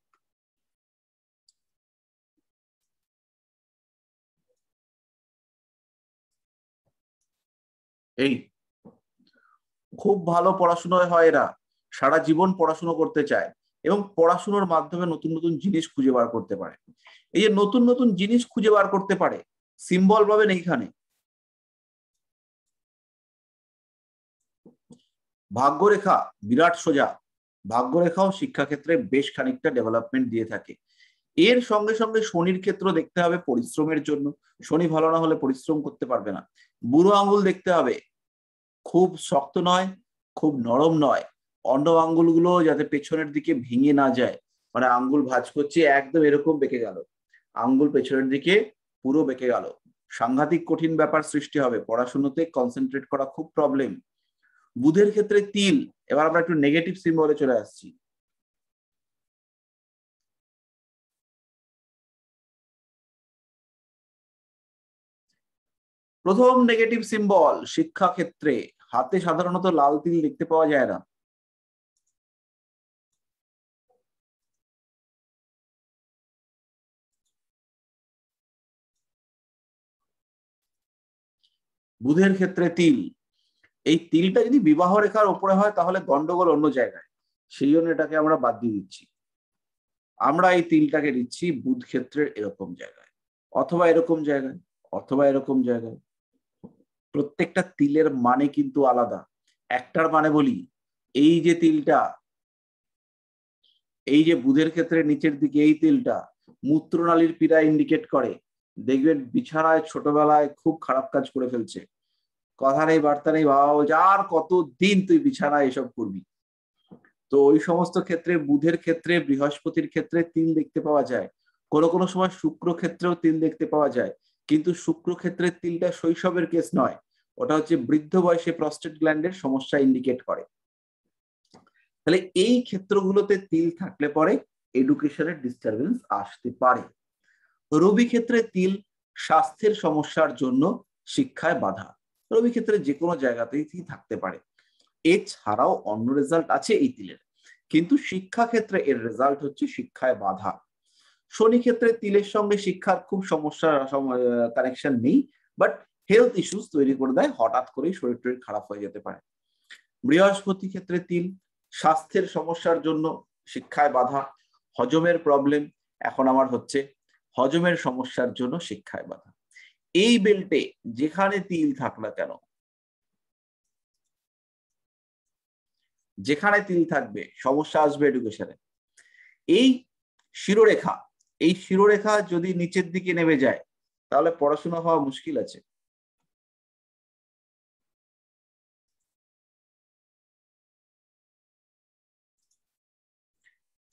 [SPEAKER 1] এই খুব ভালো পড়াশোনা হয় এরা, সারা জীবন পড়াশোনা করতে চায় এবং পড়াশোনার মাধ্যমে নতুন নতুন জিনিস খুঁজে বার করতে পারে। এই যে নতুন নতুন জিনিস খুঁজে বার করতে পারে, সিম্বল পাবেন এইখানে। ভাগ্যরেখা বিরাট সোজা, ভাগ্যরেখাও শিক্ষাক্ষেত্রে বেশ খানিকটা ডেভেলপমেন্ট দিয়ে থাকে। এর সঙ্গে সঙ্গে শনির ক্ষেত্র দেখতে হবে পরিশ্রমের জন্য, শনি ভালো না হলে পরিশ্রম করতে পারবে না। বুড়ো আঙ্গুল দেখতে হবে, খুব শক্ত নয়, খুব নরম নয়, অন্য আঙ্গুলগুলো যাতে পেছনের দিকে ভেঙে না যায়, মানে আঙ্গুল ভাঁজ করছে একদম এরকম বেঁকে গেল, আঙ্গুল পেছনের দিকে পুরো বেঁকে গেল, সাংঘাতিক কঠিন ব্যাপার সৃষ্টি হবে, পড়াশোনাতে কনসেন্ট্রেট করা খুব প্রবলেম। বুধের ক্ষেত্রে তিল, এবার আমরা একটু নেগেটিভ সিম্বলে চলে আসছি। প্রথম নেগেটিভ সিম্বল, শিক্ষা ক্ষেত্রে হাতে সাধারণত লাল তিল দেখতে পাওয়া যায় না। বুধের ক্ষেত্রে তিল, এই তিলটা যদি বিবাহ রেখার উপরে হয় তাহলে গন্ডগোল অন্য জায়গায়, সেই জন্য এটাকে আমরা বাদ দিয়ে দিচ্ছি। আমরা এই তিলটাকে দিচ্ছি বুধ ক্ষেত্রের এরকম জায়গায়, অথবা এরকম জায়গায়, অথবা এরকম জায়গায়। প্রত্যেকটা তিলের মানে কিন্তু আলাদা। একটার মানে বলি, এই যে তিলটা, এই যে বুধের ক্ষেত্রে নিচের দিকে এই তিলটা মূত্রনালীর পীড়া ইন্ডিকেট করে। দেখবেন বিছানায় ছোটবেলায় খুব খারাপ কাজ করে ফেলছে, কথা নেই বার্তা নেই, বাবা বলছে আর কতদিন তুই বিছানায় এসব করবি। তো ওই সমস্ত ক্ষেত্রে বুধের ক্ষেত্রে, বৃহস্পতির ক্ষেত্রে তিল দেখতে পাওয়া যায়। কোনো কোনো সময় শুক্র ক্ষেত্রেও তিল দেখতে পাওয়া যায়, কিন্তু শুক্র ক্ষেত্রের তিলটা শৈশবের কেস নয়, ওটা হচ্ছে বৃদ্ধ বয়সে প্রস্টেট গ্ল্যান্ডের সমস্যা ইন্ডিকেট করে। তাহলে এই ক্ষেত্রগুলোতে তিল থাকলে পরে এডুকেশনের ডিস্টারবেন্স আসতে পারে। রবি ক্ষেত্রে তিল স্বাস্থ্যের সমস্যার জন্য শিক্ষায় বাধা, রবি ক্ষেত্রে যে কোনো জায়গাতেই থাকতে পারে। এছাড়াও অন্য রেজাল্ট আছে এই তিলের, কিন্তু শিক্ষা ক্ষেত্রে এর রেজাল্ট হচ্ছে শিক্ষায় বাধা। শনি ক্ষেত্রে তিলের সঙ্গে শিক্ষার খুব সমস্যার কানেকশন নেই, বাট হেলথ ইস্যুস তৈরি করে দেয়, হঠাৎ করেই শরীর টরীর খারাপ হয়ে যেতে পারে। বৃহস্পতি ক্ষেত্রে তিল স্বাস্থ্যের সমস্যার জন্য শিক্ষায় বাধা, হজমের প্রবলেম এখন আমার হচ্ছে, হজমের সমস্যার জন্য শিক্ষায় বাধা। এই বেল্টে যেখানে তিল থাক না কেন, যেখানে তিল থাকবে সমস্যা আসবে এডুকেশনে। এই শিরোরেখা, এই শিরোরেখা যদি নিচের দিকে নেমে যায় তাহলে পড়াশোনা হওয়া মুশকিল আছে।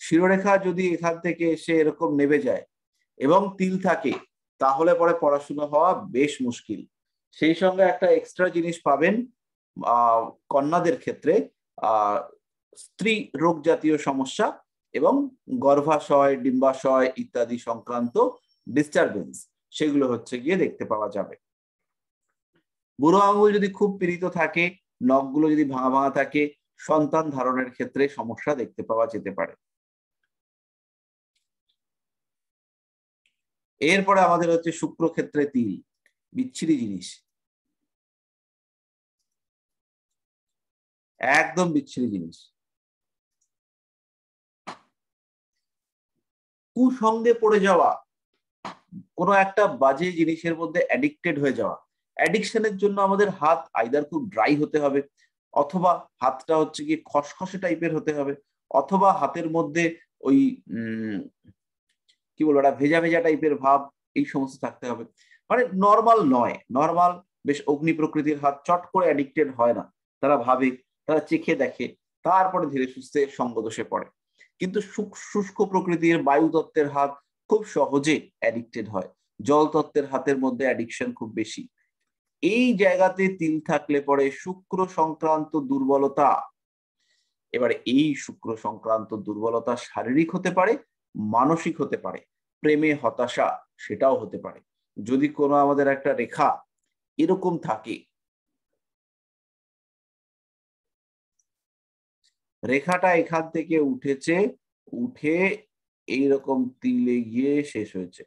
[SPEAKER 1] শিরোরেখা যদি এখান থেকে এসে এরকম নেমে যায় এবং তিল থাকে তাহলে পরে পড়াশোনা হওয়া বেশ মুশকিল। সেই সঙ্গে একটা এক্সট্রা জিনিস পাবেন কন্যাদের ক্ষেত্রে, স্ত্রী রোগ জাতীয় সমস্যা এবং গর্ভাশয়, ডিম্বাশয় ইত্যাদি সংক্রান্ত ডিস্টারবেন্স, সেগুলো হচ্ছে গিয়ে দেখতে পাওয়া যাবে। বুড়ো আঙুল যদি খুব পীড়িত থাকে, নখগুলো যদি ভাঙা ভাঙা থাকে, সন্তান ধারণের ক্ষেত্রে সমস্যা দেখতে পাওয়া যেতে পারে। এরপরে আমাদের হচ্ছে শুক্রক্ষেত্রে তিল, বিচ্ছিরি জিনিস, একদম বিচ্ছিরি জিনিস। কুসঙ্গে পড়ে যাওয়া, কোনো একটা বাজে জিনিসের মধ্যে অ্যাডিক্টেড হয়ে যাওয়া। অ্যাডিকশনের জন্য আমাদের হাত আইদার খুব ড্রাই হতে হবে, অথবা হাতটা হচ্ছে গিয়ে খসখসে টাইপের হতে হবে, অথবা হাতের মধ্যে ওই কি বলবো একটা ভেজা ভেজা টাইপের ভাব, এই সমস্ত থাকতে হবে। মানে নর্মাল নয়। নর্মাল বেশ অগ্নি প্রকৃতির হাত চট করে অ্যাডিক্টেড হয় না, তারা ভাবে, তারা চেখে দেখে, তারপরে ধীরে সুস্থে সঙ্গদোষে পড়ে। কিন্তু শুষ্ক প্রকৃতির বায়ু তত্ত্বের হাত খুব সহজে অ্যাডিক্টেড হয়, জল তত্ত্বের হাতের মধ্যে অ্যাডিকশন খুব বেশি। এই জায়গাতে তিল থাকলে পরে শুক্র সংক্রান্ত দুর্বলতা, এবারে এই শুক্র সংক্রান্ত দুর্বলতা শারীরিক হতে পারে, মানসিক হতে পারে, প্রেমে হতাশা সেটাও হতে পারে। যদি কোনো আমাদের একটা রেখা এরকম থাকে, রেখাটা এখান থেকে উঠেছে, উঠে এইরকম তিলে গিয়ে শেষ হয়েছে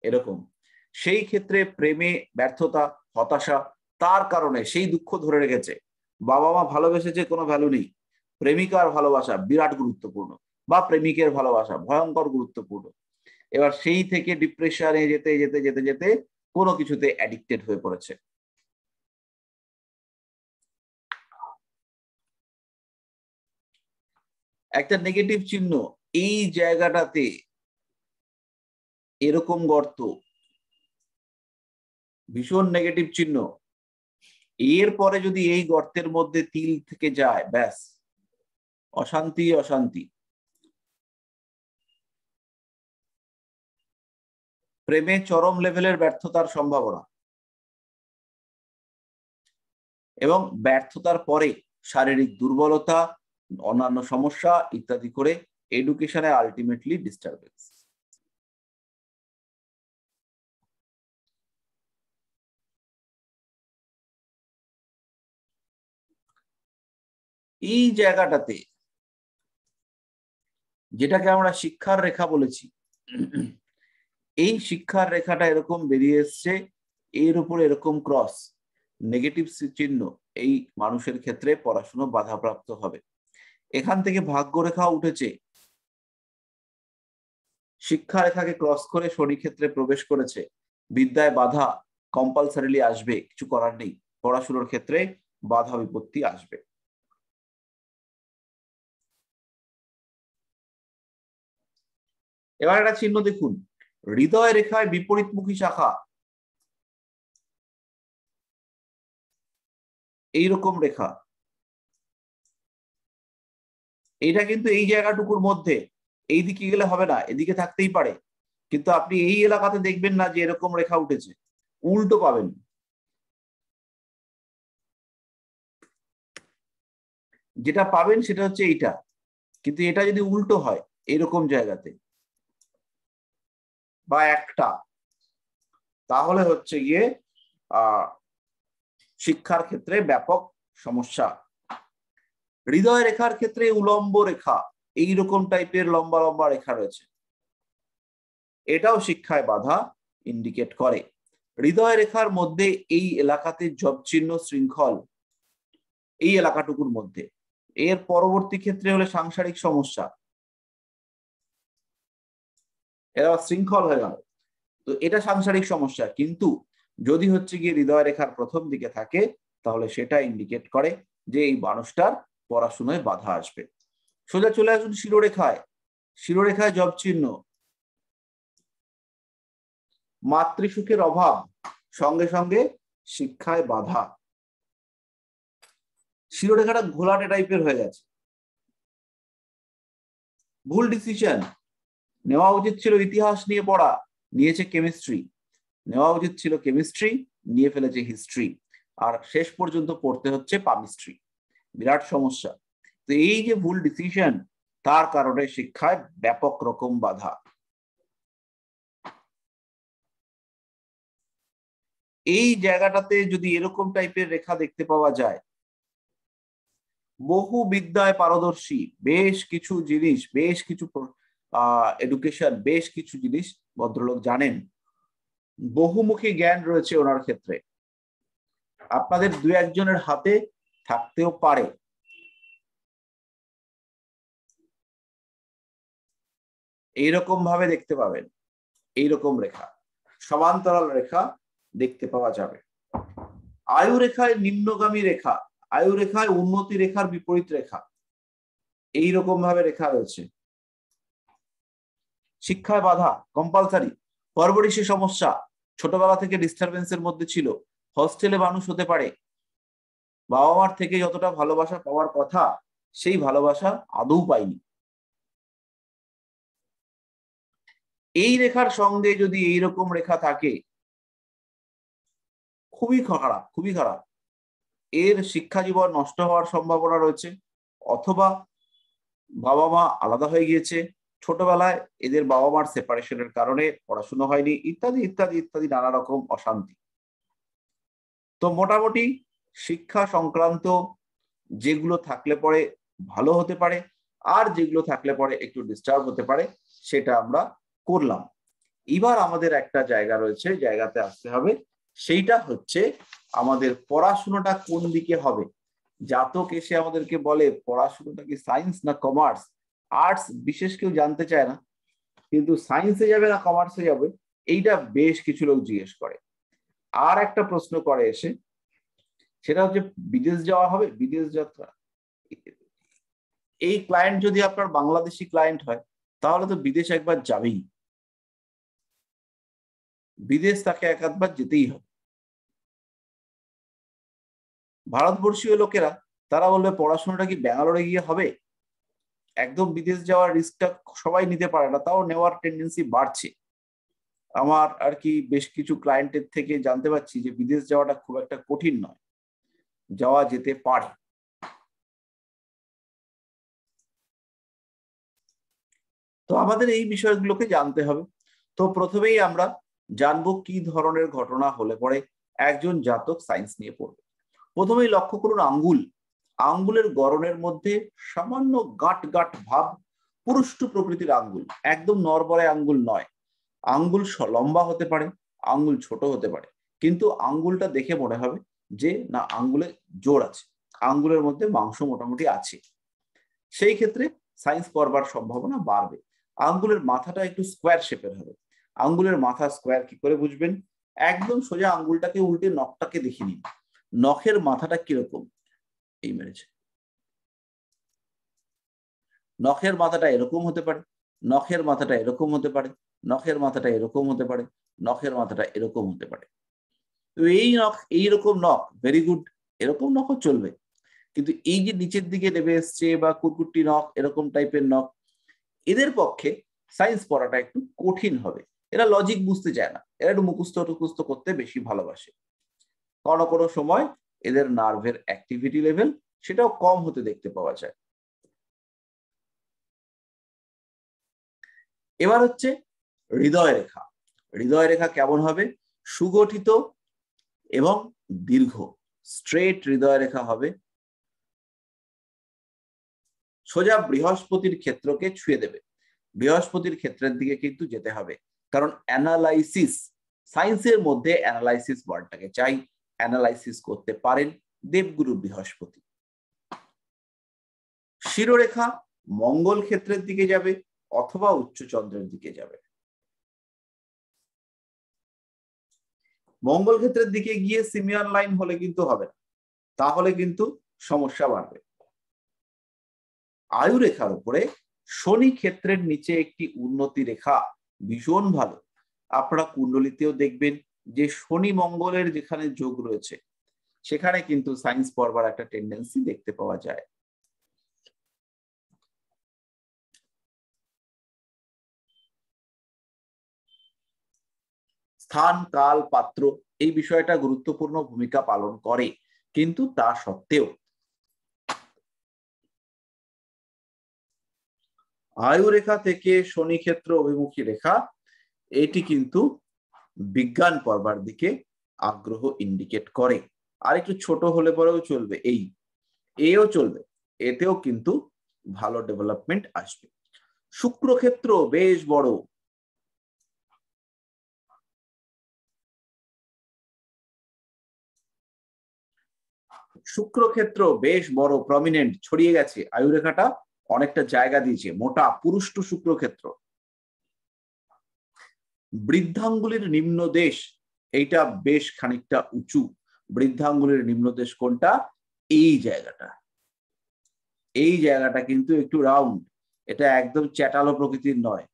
[SPEAKER 1] এরকম, সেই ক্ষেত্রে প্রেমে ব্যর্থতা, হতাশা, তার কারণে সেই দুঃখ ধরে রেখেছে। বাবা মা ভালোবেসেছে, কোনো ভ্যালু নেই, প্রেমিকার ভালোবাসা বিরাট গুরুত্বপূর্ণ, বা প্রেমিকের ভালোবাসা ভয়ঙ্কর গুরুত্বপূর্ণ। এবার সেই থেকে ডিপ্রেশনে যেতে যেতে যেতে যেতে কোনো কিছুতে অ্যাডিক্টেড হয়ে পড়েছে। একটা নেগেটিভ চিহ্ন এই জায়গাটাতে, এরকম গর্ত, ভীষণ নেগেটিভ চিহ্ন। এরপরে যদি এই গর্তের মধ্যে তিল থেকে যায়, ব্যাস অশান্তি অশান্তি। প্রেমে চরম লেভেলের ব্যর্থতার সম্ভাবনা, এবং ব্যর্থতার পরে শারীরিক দুর্বলতা, অন্যান্য সমস্যা ইত্যাদি করে এডুকেশনে আলটিমেটলি ডিস্টারবেন্স। এই জায়গাটাতে যেটাকে আমরা শিক্ষার রেখা বলেছি, এই শিক্ষার রেখাটা এরকম বেরিয়ে এসছে, এর উপর এরকম ক্রস, নেগেটিভ চিহ্ন, এই মানুষের ক্ষেত্রে পড়াশোনা বাধাপ্রাপ্ত হবে। এখান থেকে ভাগ্য রেখা উঠেছে, শিক্ষা রেখাকে ক্রস করে শনি ক্ষেত্রে প্রবেশ করেছে, বিদ্যায় বাধা কম্পালসারিলি আসবে, কিছু করার নেই, পড়াশোনার ক্ষেত্রে বাধা বিপত্তি আসবে। এবার একটা চিহ্ন দেখুন, হৃদয় রেখায় বিপরীতমুখী শাখা, এইরকম রেখা, এটা কিন্তু এই জায়গাটুকুর মধ্যে, এই দিকে গেলে হবে না, এদিকে থাকতেই পারে, কিন্তু আপনি এই এলাকাতে দেখবেন না যে এরকম রেখা উঠেছে, উল্টো পাবেন। যেটা পাবেন সেটা হচ্ছে এইটা, কিন্তু এটা যদি উল্টো হয় এরকম জায়গাতে বা একটা, তাহলে হচ্ছে গিয়ে শিক্ষার ক্ষেত্রে ব্যাপক সমস্যা। হৃদয় রেখার ক্ষেত্রে উলম্ব রেখা, এইরকম টাইপের লম্বা লম্বা রেখা রয়েছে, এটাও শিক্ষায় বাধা ইন্ডিকেট করে। হৃদয় রেখার মধ্যে এই এলাকাতে জব চিহ্ন শৃঙ্খল, এই এলাকাটুকুর মধ্যে, এর পরবর্তী ক্ষেত্রে হলে সাংসারিক সমস্যা, এরা শৃঙ্খল হয়ে গেল, তো এটা সাংসারিক সমস্যা। কিন্তু যদি হচ্ছে গিয়ে হৃদয় রেখার প্রথম দিকে থাকে, তাহলে সেটা ইন্ডিকেট করে যে এই মানুষটার পড়াশোনায় বাধা আসবে। সোজা চলে আসুন শিরোরেখায়, শিরোরেখায় জব চিহ্ন, মাতৃসুখের অভাব, সঙ্গে সঙ্গে শিক্ষায় বাধা। শিরোরেখাটা ঘোলাটে টাইপের হয়ে গেছে, ভুল ডিসিশন, নেওয়া উচিত ছিল ইতিহাস নিয়ে পড়া, নিয়েছে কেমিস্ট্রি, নেওয়া উচিত ছিল কেমিস্ট্রি, নিয়ে ফেলেছে হিস্ট্রি, আর শেষ পর্যন্ত পড়তে হচ্ছে পামিস্ট্রি, বিরাট সমস্যা। তো এই যে ভুল ডিসিশন, তার কারণে শিক্ষায় ব্যাপক রকম বাধা। এই জায়গাটাতে যদি এরকম টাইপের রেখা দেখতে পাওয়া যায়, বহু বিদ্যায় পারদর্শী, বেশ কিছু জিনিস, বেশ কিছু এডুকেশন, বেশ কিছু জিনিস ভদ্রলোক জানেন, বহুমুখী জ্ঞান রয়েছে ওনার ক্ষেত্রে, আপনাদের দু একজনের হাতে থাকতেও পারে। এইরকম ভাবে দেখতে পাবেন, এইরকম রেখা, সমান্তরাল রেখা দেখতে পাওয়া যাবে। আয়ু রেখায় নিম্নগামী রেখা, আয়ু রেখায় উন্নতি রেখার বিপরীত রেখা, এইরকম ভাবে রেখা রয়েছে। শিক্ষায় বাধা, কম্পালসারি, পরবর্তী সমস্যা, ছোটবেলা থেকে ডিস্টারবেন্সের মধ্যে ছিল, হস্টেলে মানুষ হতে পারে, বাবা মার থেকে যতটা ভালোবাসা পাওয়ার কথা সেই ভালোবাসা আদৌ পাইনি। এই রেখার সঙ্গে যদি এইরকম রেখা থাকে, খুবই খারাপ, খুবই খারাপ। এর শিক্ষা জীবন নষ্ট হওয়ার সম্ভাবনা রয়েছে, অথবা বাবা মা আলাদা হয়ে গিয়েছে, ছোটবেলায় এদের বাবা মার সেপারেশনের কারণে পড়াশোনা হয়নি, ইত্যাদি ইত্যাদি ইত্যাদি নানা রকম অশান্তি। তো মোটামুটি শিক্ষা সংক্রান্ত যেগুলো থাকলে পরে ভালো হতে পারে, আর যেগুলো থাকলে পরে একটু ডিস্টার্ব হতে পারে, সেটা আমরা করলাম। এবার আমাদের একটা জায়গা রয়েছে, জায়গাতে আসতে হবে, সেইটা হচ্ছে আমাদের পড়াশোনাটা কোন দিকে হবে। জাতক এসে আমাদেরকে বলে পড়াশোনাটা কি সায়েন্স না কমার্স, আর্টস বিশেষ কেউ জানতে চায় না, কিন্তু সায়েন্সে যাবে না কমার্সে যাবে, এইটা বেশ কিছু লোক জিজ্ঞেস করে। আর একটা প্রশ্ন করে এসে, সেটা হচ্ছে বিদেশ যাওয়া হবে, বিদেশ যাত্রা। এই ক্লায়েন্ট যদি আপনার বাংলাদেশি ক্লায়েন্ট হয়, তাহলে তো বিদেশ একবার যাবেই, বিদেশ তাকে এক আধবার যেতেই হবে। ভারতবর্ষীয় লোকেরা তারা বলবে পড়াশোনাটা কি ব্যাঙ্গালোরে গিয়ে হবে, একদম বিদেশ যাওয়ার রিস্কটা সবাই নিতে পারে না, তাও নেওয়ার টেন্ডেন্সি বাড়ছে। আমার আর কি বেশ কিছু ক্লায়েন্টের থেকে জানতে পারছি যে বিদেশ যাওয়াটা খুব একটা কঠিন নয়, যাওয়া যেতে পারে। তো আমাদের এই বিষয়গুলোকে জানতে হবে। তো প্রথমেই আমরা জানবো কি ধরনের ঘটনা হলে পরে একজন জাতক সায়েন্স নিয়ে পড়বে। প্রথমেই লক্ষ্য করুন আঙ্গুল, আঙ্গুলের গড়নের মধ্যে সামান্য গাঁট গাঁট ভাব, পুরুষ্টু প্রকৃতির আঙ্গুল, একদম নড়বড়ে আঙ্গুল নয়। আঙ্গুল লম্বা হতে পারে, আঙ্গুল ছোট হতে পারে, কিন্তু আঙ্গুলটা দেখে মনে হবে যে না আঙ্গুলে জোর আছে, আঙ্গুলের মধ্যে মাংস মোটামুটি আছে। সেই ক্ষেত্রে সায়েন্স পড়বার সম্ভাবনা বাড়বে। আঙ্গুলের মাথাটা একটু স্কোয়ার শেপের হবে। আঙ্গুলের মাথা স্কোয়ার কি করে বুঝবেন? একদম সোজা আঙ্গুলটাকে উল্টে নখটাকে দেখে নিন, নখের মাথাটা কিরকম, এই মেরেছে, নখের মাথাটা এরকম হতে পারে, নখের মাথাটা এরকম হতে পারে, নখের মাথাটা এরকম হতে পারে, নখের মাথাটা এরকম হতে পারে। তো এই নখ, এইরকম নখ ভেরি গুড, এরকম নখও চলবে। কিন্তু এই যে নিচের দিকে নেমে এসছে বা কুরকুট্টি নখ, এরকম টাইপের নখ, এদের পক্ষে সায়েন্স পড়াটা একটু কঠিন হবে। এরা লজিক বুঝতে চায় না, এরা একটু মুখস্থ টুকুস্থ করতে বেশি ভালোবাসে। কোনো কোনো সময় এদের নার্ভের অ্যাক্টিভিটি লেভেল সেটাও কম হতে দেখতে পাওয়া যায়। এবার হচ্ছে হৃদয় রেখা। হৃদয় রেখা কেমন হবে? সুগঠিত এবং দীর্ঘ, স্ট্রেট হৃদয় রেখা হবে, সোজা বৃহস্পতির ক্ষেত্রকে ছুঁয়ে দেবে। বৃহস্পতির ক্ষেত্রের দিকে কিন্তু যেতে হবে, কারণ অ্যানালাইসিস, সায়েন্সের মধ্যে অ্যানালাইসিস ওয়ার্ডটাকে চাই। অ্যানালাইসিস করতে পারেন দেবগুরু বৃহস্পতি। শিরোরেখা মঙ্গল ক্ষেত্রের দিকে যাবে অথবা উচ্চচন্দ্রের দিকে যাবে। মঙ্গল ক্ষেত্রের দিকে গিয়ে সিমিয়ান লাইন হলে কিন্তু হবে না, তাহলে কিন্তু সমস্যা বাড়বে। আয়ু রেখার উপরে শনি ক্ষেত্রের নিচে একটি উন্নতি রেখা ভীষণ ভালো। আপনারা কুণ্ডলিতেও দেখবেন যে শনি মঙ্গলের যেখানে যোগ রয়েছে সেখানে কিন্তু সায়েন্স পড়বার একটা টেন্ডেন্সি দেখতে পাওয়া যায়। স্থান, কাল, পাত্র এই বিষয়টা গুরুত্বপূর্ণ ভূমিকা পালন করে, কিন্তু তা সত্ত্বেও আয়ু রেখা থেকে শনি ক্ষেত্র অভিমুখী রেখা, এটি কিন্তু বিজ্ঞান পড়বার দিকে আগ্রহ ইন্ডিকেট করে। আর একটু ছোট হলে পরেও চলবে, এই এও চলবে, এতেও কিন্তু ভালো ডেভেলপমেন্ট আসবে। শুক্রক্ষেত্র বেশ বড়, শুক্রক্ষেত্র বেশ বড়, প্রমিনেন্ট, ছড়িয়ে গেছে, আয়ুরেখাটা অনেকটা জায়গা দিয়েছে, মোটা পুরুষ্ট শুক্রক্ষেত্র। বৃদ্ধাঙ্গুলির নিম্নদেশ, এইটা বেশ খানিকটা উঁচু। বৃদ্ধাঙ্গুলির নিম্নদেশ কোনটা? এই জায়গাটা। এই জায়গাটা কিন্তু একটু রাউন্ড, এটা একদম চ্যাটালো প্রকৃতির নয়।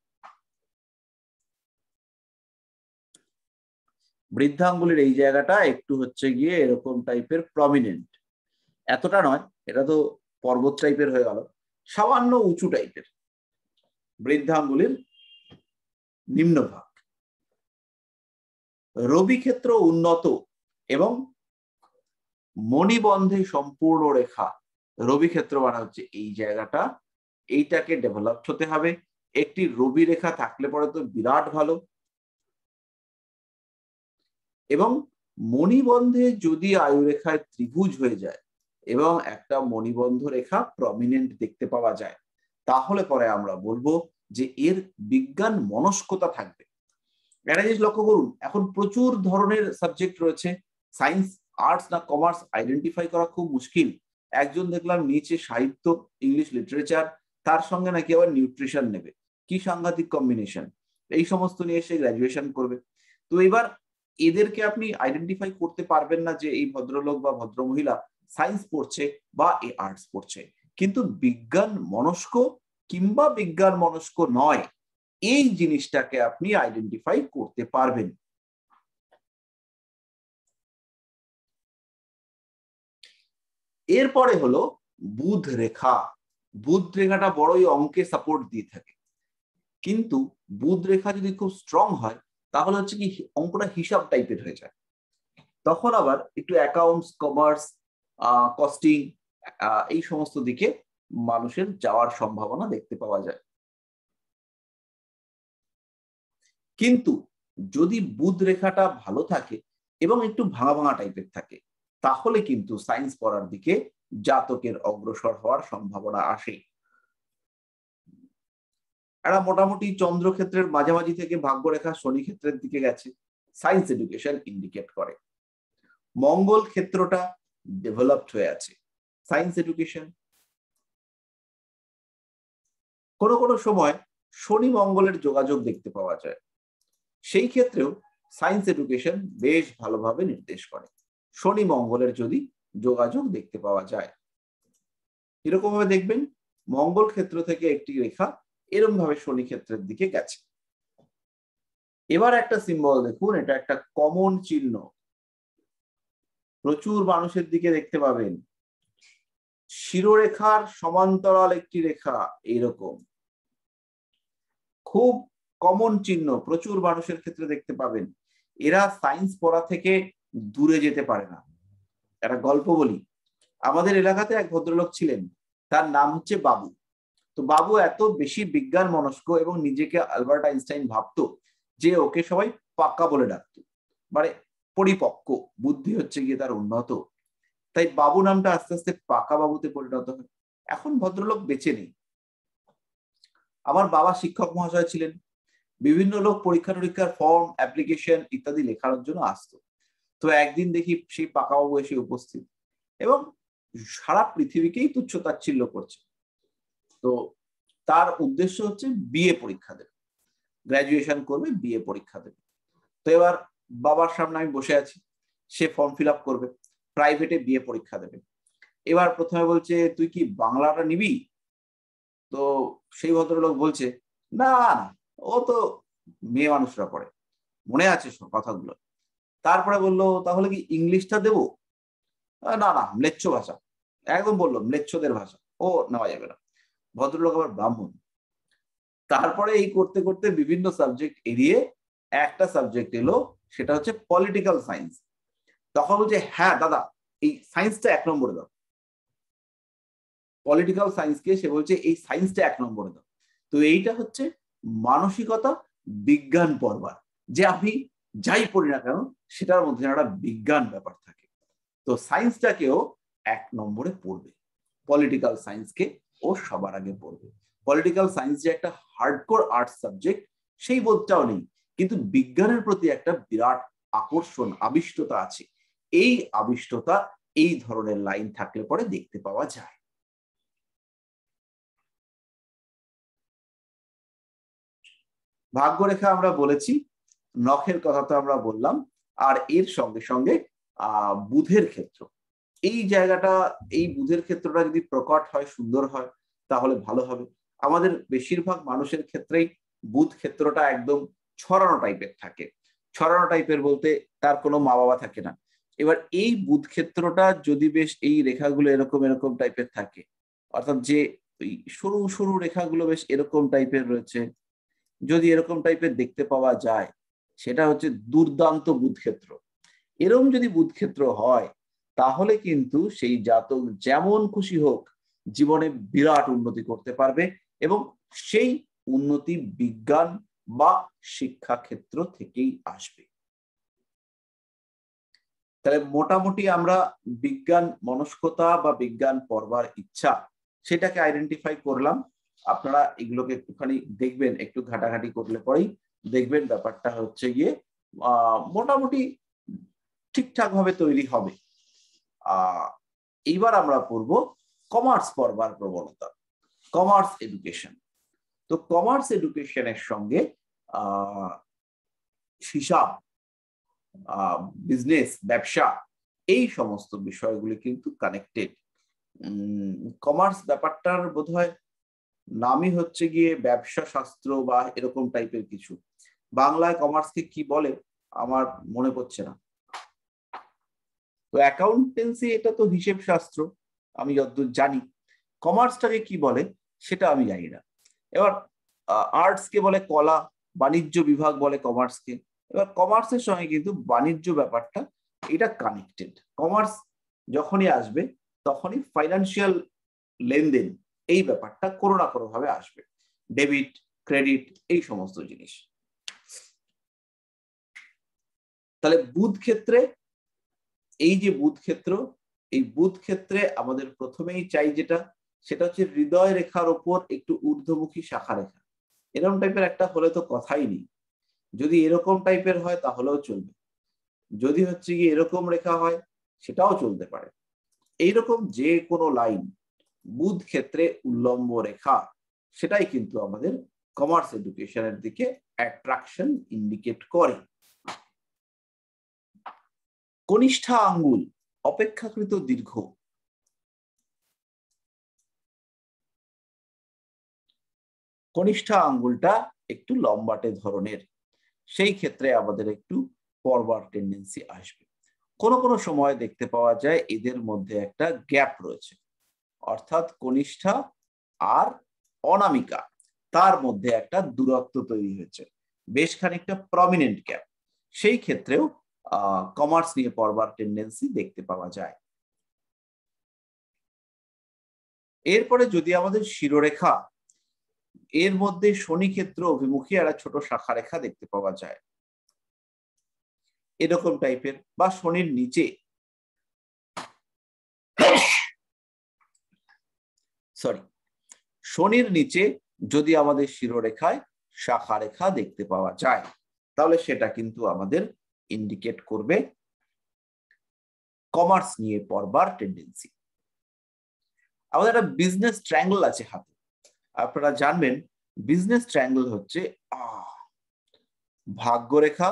[SPEAKER 1] বৃদ্ধাঙ্গুলির এই জায়গাটা একটু হচ্ছে গিয়ে এরকম টাইপের প্রমিনেন্ট, এতটা নয়, এটা তো পর্বত টাইপের হয়ে গেল, সামান্য উঁচু টাইপের বৃদ্ধাঙ্গুলির নিম্নভাগ। রবি ক্ষেত্র উন্নত এবং মণিবন্ধে সম্পূর্ণ রেখা। রবি ক্ষেত্র মানে হচ্ছে এই জায়গাটা, এইটাকে ডেভেলপ হতে হবে। একটি রবি রেখা থাকলে পরে তো বিরাট ভালো। এবং মণিবন্ধে যদি আয়ুরেখায় ত্রিভুজ হয়ে যায় এবং একটা মণিবন্ধ রেখা প্রমিনেন্ট দেখতে পাওয়া যায়, তাহলে পরে আমরা বলবো যে এর বিজ্ঞান মনস্কতা থাকবে। একটা জিনিস লক্ষ্য করুন, এখন প্রচুর ধরনের সাবজেক্ট রয়েছে, সায়েন্স, আর্টস না কমার্স আইডেন্টিফাই করা খুব মুশকিল। একজন দেখলাম নিচে সাহিত্য, ইংলিশ লিটারেচার, তার সঙ্গে নাকি আবার নিউট্রিশন নেবে, কি সাংঘাতিক কম্বিনেশন। এই সমস্ত নিয়ে সে গ্রাজুয়েশন করবে। তো এবার এদেরকে আপনি আইডেন্টিফাই করতে পারবেন না যে এই ভদ্রলোক বা ভদ্রমহিলা সায়েন্স পড়ছে বা এ আর্টস পড়ছে। কিন্তু বিজ্ঞান মনস্ক কিংবা বিজ্ঞান মনস্ক নয়, এই জিনিসটাকে আপনি আইডেন্টিফাই করতে পারবেন। এরপরে হলো বুধ রেখা। বুধ রেখাটা বড়ই অঙ্কে সাপোর্ট দিয়ে থাকে, কিন্তু বুধ রেখা যদি খুব স্ট্রং হয় তাহলে হচ্ছে কি অঙ্কটা হিসাব টাইপের হয়ে যায়। তখন আবার একটু অ্যাকাউন্টস, কমার্স, কস্টিং, এই সমস্ত দিকে মানুষের যাওয়ার সম্ভাবনা দেখতে পাওয়া যায়। কিন্তু যদি বুধ রেখাটা ভালো থাকে এবং একটু ভাঙা ভাঙা টাইপের থাকে, তাহলে কিন্তু সায়েন্স পড়ার দিকে জাতকের অগ্রসর হওয়ার সম্ভাবনা আসে। এরা মোটামুটি চন্দ্রক্ষেত্রের মাঝামাঝি থেকে ভাগ্যরেখা শনি ক্ষেত্রের দিকে গেছে, সায়েন্স এডুকেশন ইন্ডিকেট করে। মঙ্গল ক্ষেত্রটা ডেভেলপড হয়ে আছে, সায়েন্স এডুকেশন। কোনো কোনো সময় শনি মঙ্গলের যোগাযোগ দেখতে পাওয়া যায়, সেই ক্ষেত্রেও সায়েন্স এডুকেশন বেশ ভালোভাবে নির্দেশ করে। শনি মঙ্গলের যদি যোগাযোগ দেখতে পাওয়া যায়, এরকম ভাবে দেখবেন মঙ্গল ক্ষেত্র থেকে একটি রেখা এরকম ভাবে শনি ক্ষেত্রের দিকে গেছে। এবার একটা সিম্বল দেখুন, এটা একটা কমন চিহ্ন, প্রচুর মানুষের দিকে দেখতে পাবেন। শিরোরেখার সমান্তরাল একটি রেখা, এইরকম খুব কমন চিহ্ন, প্রচুর মানুষের ক্ষেত্রে দেখতে পাবেন। এরা সায়েন্স পড়া থেকে দূরে যেতে পারে না। একটা গল্প বলি, আমাদের এলাকাতে এক ভদ্রলোক ছিলেন, তার নাম হচ্ছে বাবু। তো বাবু এত বেশি বিজ্ঞান মনস্ক এবং নিজেকে আলবার্ট আইনস্টাইন ভাবতো যে ওকে সবাই পাক্কা বলে ডাকতো, মানে পরিপক্ক বুদ্ধি হচ্ছে গিয়ে তার উন্নত। তাই বাবু নামটা আস্তে আস্তে পাকা বাবুতে পরিণত হয়। এখন ভদ্রলোক বেঁচে নেই। আমার বাবা শিক্ষক মহাশয় ছিলেন, বিভিন্ন লোক পরীক্ষা টরীক্ষার ফর্ম, অ্যাপ্লিকেশন ইত্যাদি লেখার জন্য আসতো। তো একদিন দেখি সেই পাকাবাবু এসে উপস্থিত এবং সারা পৃথিবীকেই তুচ্ছ-তাচ্ছিল্য করছে। তো তার উদ্দেশ্য হচ্ছে বিএ পরীক্ষা দেবে, গ্রাজুয়েশন করবে, বিএ পরীক্ষা দেবে। তো এবার বাবার সামনে আমি বসে আছি, সে ফর্ম ফিল আপ করবে, প্রাইভেটে বিএ পরীক্ষা দেবে। এবার প্রথমে বলছে তুই কি বাংলাটা নিবি? তো সেই ভদ্রলোক বলছে না না, ও তো মেয়ে মানুষরা পড়ে, মনে আছে সব কথাগুলো। তারপরে বললো তাহলে কি ইংলিশটা দেবো? না না, ম্লেচ্ছ ভাষা, একদম বললো ম্লেচ্ছদের ভাষা, ও নেওয়া যাবে না। ভদ্রলোক আবার ব্রাহ্মণ। তারপরে এই করতে করতে বিভিন্ন সাবজেক্ট এড়িয়ে একটা সাবজেক্ট এলো, সেটা হচ্ছে পলিটিক্যাল সায়েন্স। তখন বলছে হ্যাঁ দাদা, এই সায়েন্সটা 1 নম্বরে দাও। পলিটিক্যাল সায়েন্সকে সে বলছে এই সায়েন্সটা 1 নম্বরে দাও। তো এইটা হচ্ছে মানসিকতা বিজ্ঞান পড়বার, যে আপনি যাই পড়ি না কেন সেটার মধ্যে একটা বিজ্ঞান ব্যাপার থাকে। তো সায়েন্সটাকেও 1 নম্বরে পড়বে, পলিটিক্যাল সায়েন্সকে ও সবার আগে পড়বে। পলিটিক্যাল সায়েন্স যে একটা হার্ডকোর আর্টস সাবজেক্ট সেই বোধটাও নেই, কিন্তু বিজ্ঞানের প্রতি একটা বিরাট আকর্ষণ, আবিষ্টতা আছে। এই আবিষ্টতা এই ধরনের লাইন থাকলে পরে দেখতে পাওয়া যায়। ভাগ্যরেখা আমরা বলেছি, নখের কথা তো আমরা বললাম, আর এর সঙ্গে সঙ্গে বুধের ক্ষেত্র, এই জায়গাটা, এই বুধের ক্ষেত্রটা যদি প্রকট হয়, সুন্দর হয়, তাহলে ভালো হবে। আমাদের বেশিরভাগ মানুষের ক্ষেত্রেই বুধ ক্ষেত্রটা একদম ছড়ানো টাইপের থাকে। ছড়ানো টাইপের বলতে তার কোনো মা বাবা থাকে না। এবার এই বুধ ক্ষেত্রটা যদি বেশ এই রেখাগুলো এরকম এরকম টাইপের থাকে, অর্থাৎ যে ওই সরু সরু রেখাগুলো বেশ এরকম টাইপের রয়েছে, যদি এরকম টাইপের দেখতে পাওয়া যায়, সেটা হচ্ছে দুর্দান্ত বুধ ক্ষেত্র। এরকম যদি বুধ ক্ষেত্র হয়, তাহলে কিন্তু সেই জাতক যেমন খুশি হোক জীবনে বিরাট উন্নতি করতে পারবে, এবং সেই উন্নতি বিজ্ঞান বা শিক্ষা ক্ষেত্র থেকেই আসবে। তাহলে মোটামুটি আমরা বিজ্ঞান মনস্কতা বা বিজ্ঞান পড়বার ইচ্ছা, সেটাকে আইডেন্টিফাই করলাম। আপনারা এগুলোকে একটুখানি দেখবেন, একটু ঘাটাঘাটি করলে পরেই দেখবেন ব্যাপারটা হচ্ছে গিয়ে মোটামুটি ঠিকঠাক ভাবে তৈরি হবে। এইবার আমরা পড়বো কমার্স পড়বার প্রবণতা, কমার্স এডুকেশন। তো কমার্স এডুকেশনের সঙ্গে হিসাব, বিজনেস, ব্যবসা, এই সমস্ত বিষয়গুলি কিন্তু কানেক্টেড। কমার্স ব্যাপারটার বোধহয় নামই হচ্ছে গিয়ে ব্যবসা শাস্ত্র বা এরকম টাইপের কিছু। বাংলায় কমার্সকে কি বলে আমার মনে পড়ছে না। তো অ্যাকাউন্টেন্সি এটা তো হিসেব শাস্ত্র, আমি যতদূর জানি। কমার্সটাকে কি বলে সেটা আমি জানি না। এবার আর্টস কে বলে কলা, বাণিজ্য বিভাগ বলে কমার্সকে। এবার কমার্সের সঙ্গে কিন্তু বাণিজ্য ব্যাপারটা এটা কানেক্টেড। কমার্স যখনই আসবে তখনই ফাইন্যান্সিয়াল লেনদেন, এই ব্যাপারটা কোনো না কোনো ভাবে আসবে, ডেবিট, ক্রেডিট, এই সমস্ত জিনিস। তাহলে বুধ ক্ষেত্রে, এই যে বুধ ক্ষেত্র, এই বুধ ক্ষেত্রে আমাদের প্রথমেই চাই যেটা, সেটা হচ্ছে হৃদয় রেখার ওপর একটু ঊর্ধ্বমুখী শাখা রেখা। এরকম টাইপের একটা হলে তো কথাই নেই। যদি এরকম টাইপের হয় তাহলেও চলবে, যদি হচ্ছে গিয়ে এরকম রেখা হয় সেটাও চলতে পারে। এইরকম যে কোনো লাইন বুধ ক্ষেত্রে উল্লম্ব রেখা, সেটাই কিন্তু আমাদের কমার্স এডুকেশনের দিকে অ্যাট্রাকশন ইন্ডিকেট করে। কনিষ্ঠা আঙ্গুল অপেক্ষাকৃত দীর্ঘ, কনিষ্ঠা আঙ্গুলটা একটু লম্বাটে ধরনের, সেই ক্ষেত্রে আমাদের একটু পড়বার টেন্ডেন্সি আসবে। কোনো কোনো সময় দেখতে পাওয়া যায় এদের মধ্যে একটা গ্যাপ রয়েছে, অর্থাৎ কনিষ্ঠা আর অনামিকা, তার মধ্যে একটা দূরত্ব তৈরি হয়েছে, বেশ খানিকটা প্রমিনেন্ট গ্যাপ। সেই ক্ষেত্রেও কমার্স নিয়ে পড়বার টেন্ডেন্সি দেখতে পাওয়া যায়। এরপরে যদি আমাদের শিরোরেখা, এর মধ্যে শনি ক্ষেত্র অভিমুখী একটা ছোট শাখা রেখা দেখতে পাওয়া যায় এরকম টাইপের, বা শনির নিচে, শনির নিচে যদি আমাদের শিরোরেখায় শাখা রেখা দেখতে পাওয়া যায়, তাহলে সেটা কিন্তু আমাদের ইন্ডিকেট করবে কমার্স নিয়ে পড়বার টেন্ডেন্সি। আমাদের একটা বিজনেস ট্রায়াঙ্গল আছে হাতে, আপনারা জানবেন বিজনেস ট্রায়াঙ্গল হচ্ছে ভাগ্যরেখা,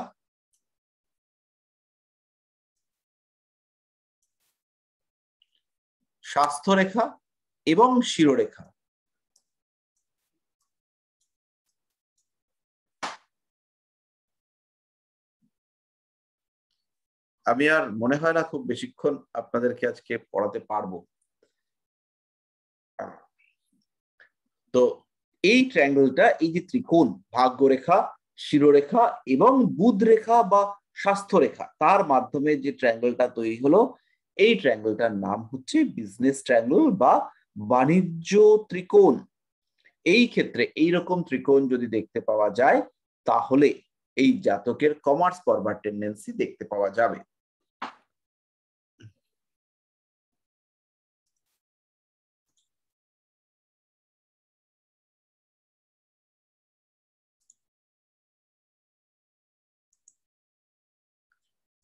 [SPEAKER 1] স্বাস্থ্যরেখা এবং শিরোরেখা। আমি আর মনে হয় না খুব বেশিক্ষণ আপনাদেরকে আজকে পড়াতে পারবো। তো এই ট্রায়াঙ্গলটা, এই যে ত্রিকোণ ভাগ্যরেখা, শিরোরেখা এবং বুধ রেখা বা স্বাস্থ্য রেখা, তার মাধ্যমে যে ট্রায়াঙ্গলটা তৈরি হলো, এই ট্রায়াঙ্গলটার নাম হচ্ছে বিজনেস ট্রায়াঙ্গল বা বাণিজ্য ত্রিকোণ। এই ক্ষেত্রে এইরকম ত্রিকোণ যদি দেখতে পাওয়া যায়, তাহলে এই জাতকের কমার্স পড়বার টেন্ডেন্সি দেখতে পাওয়া যাবে।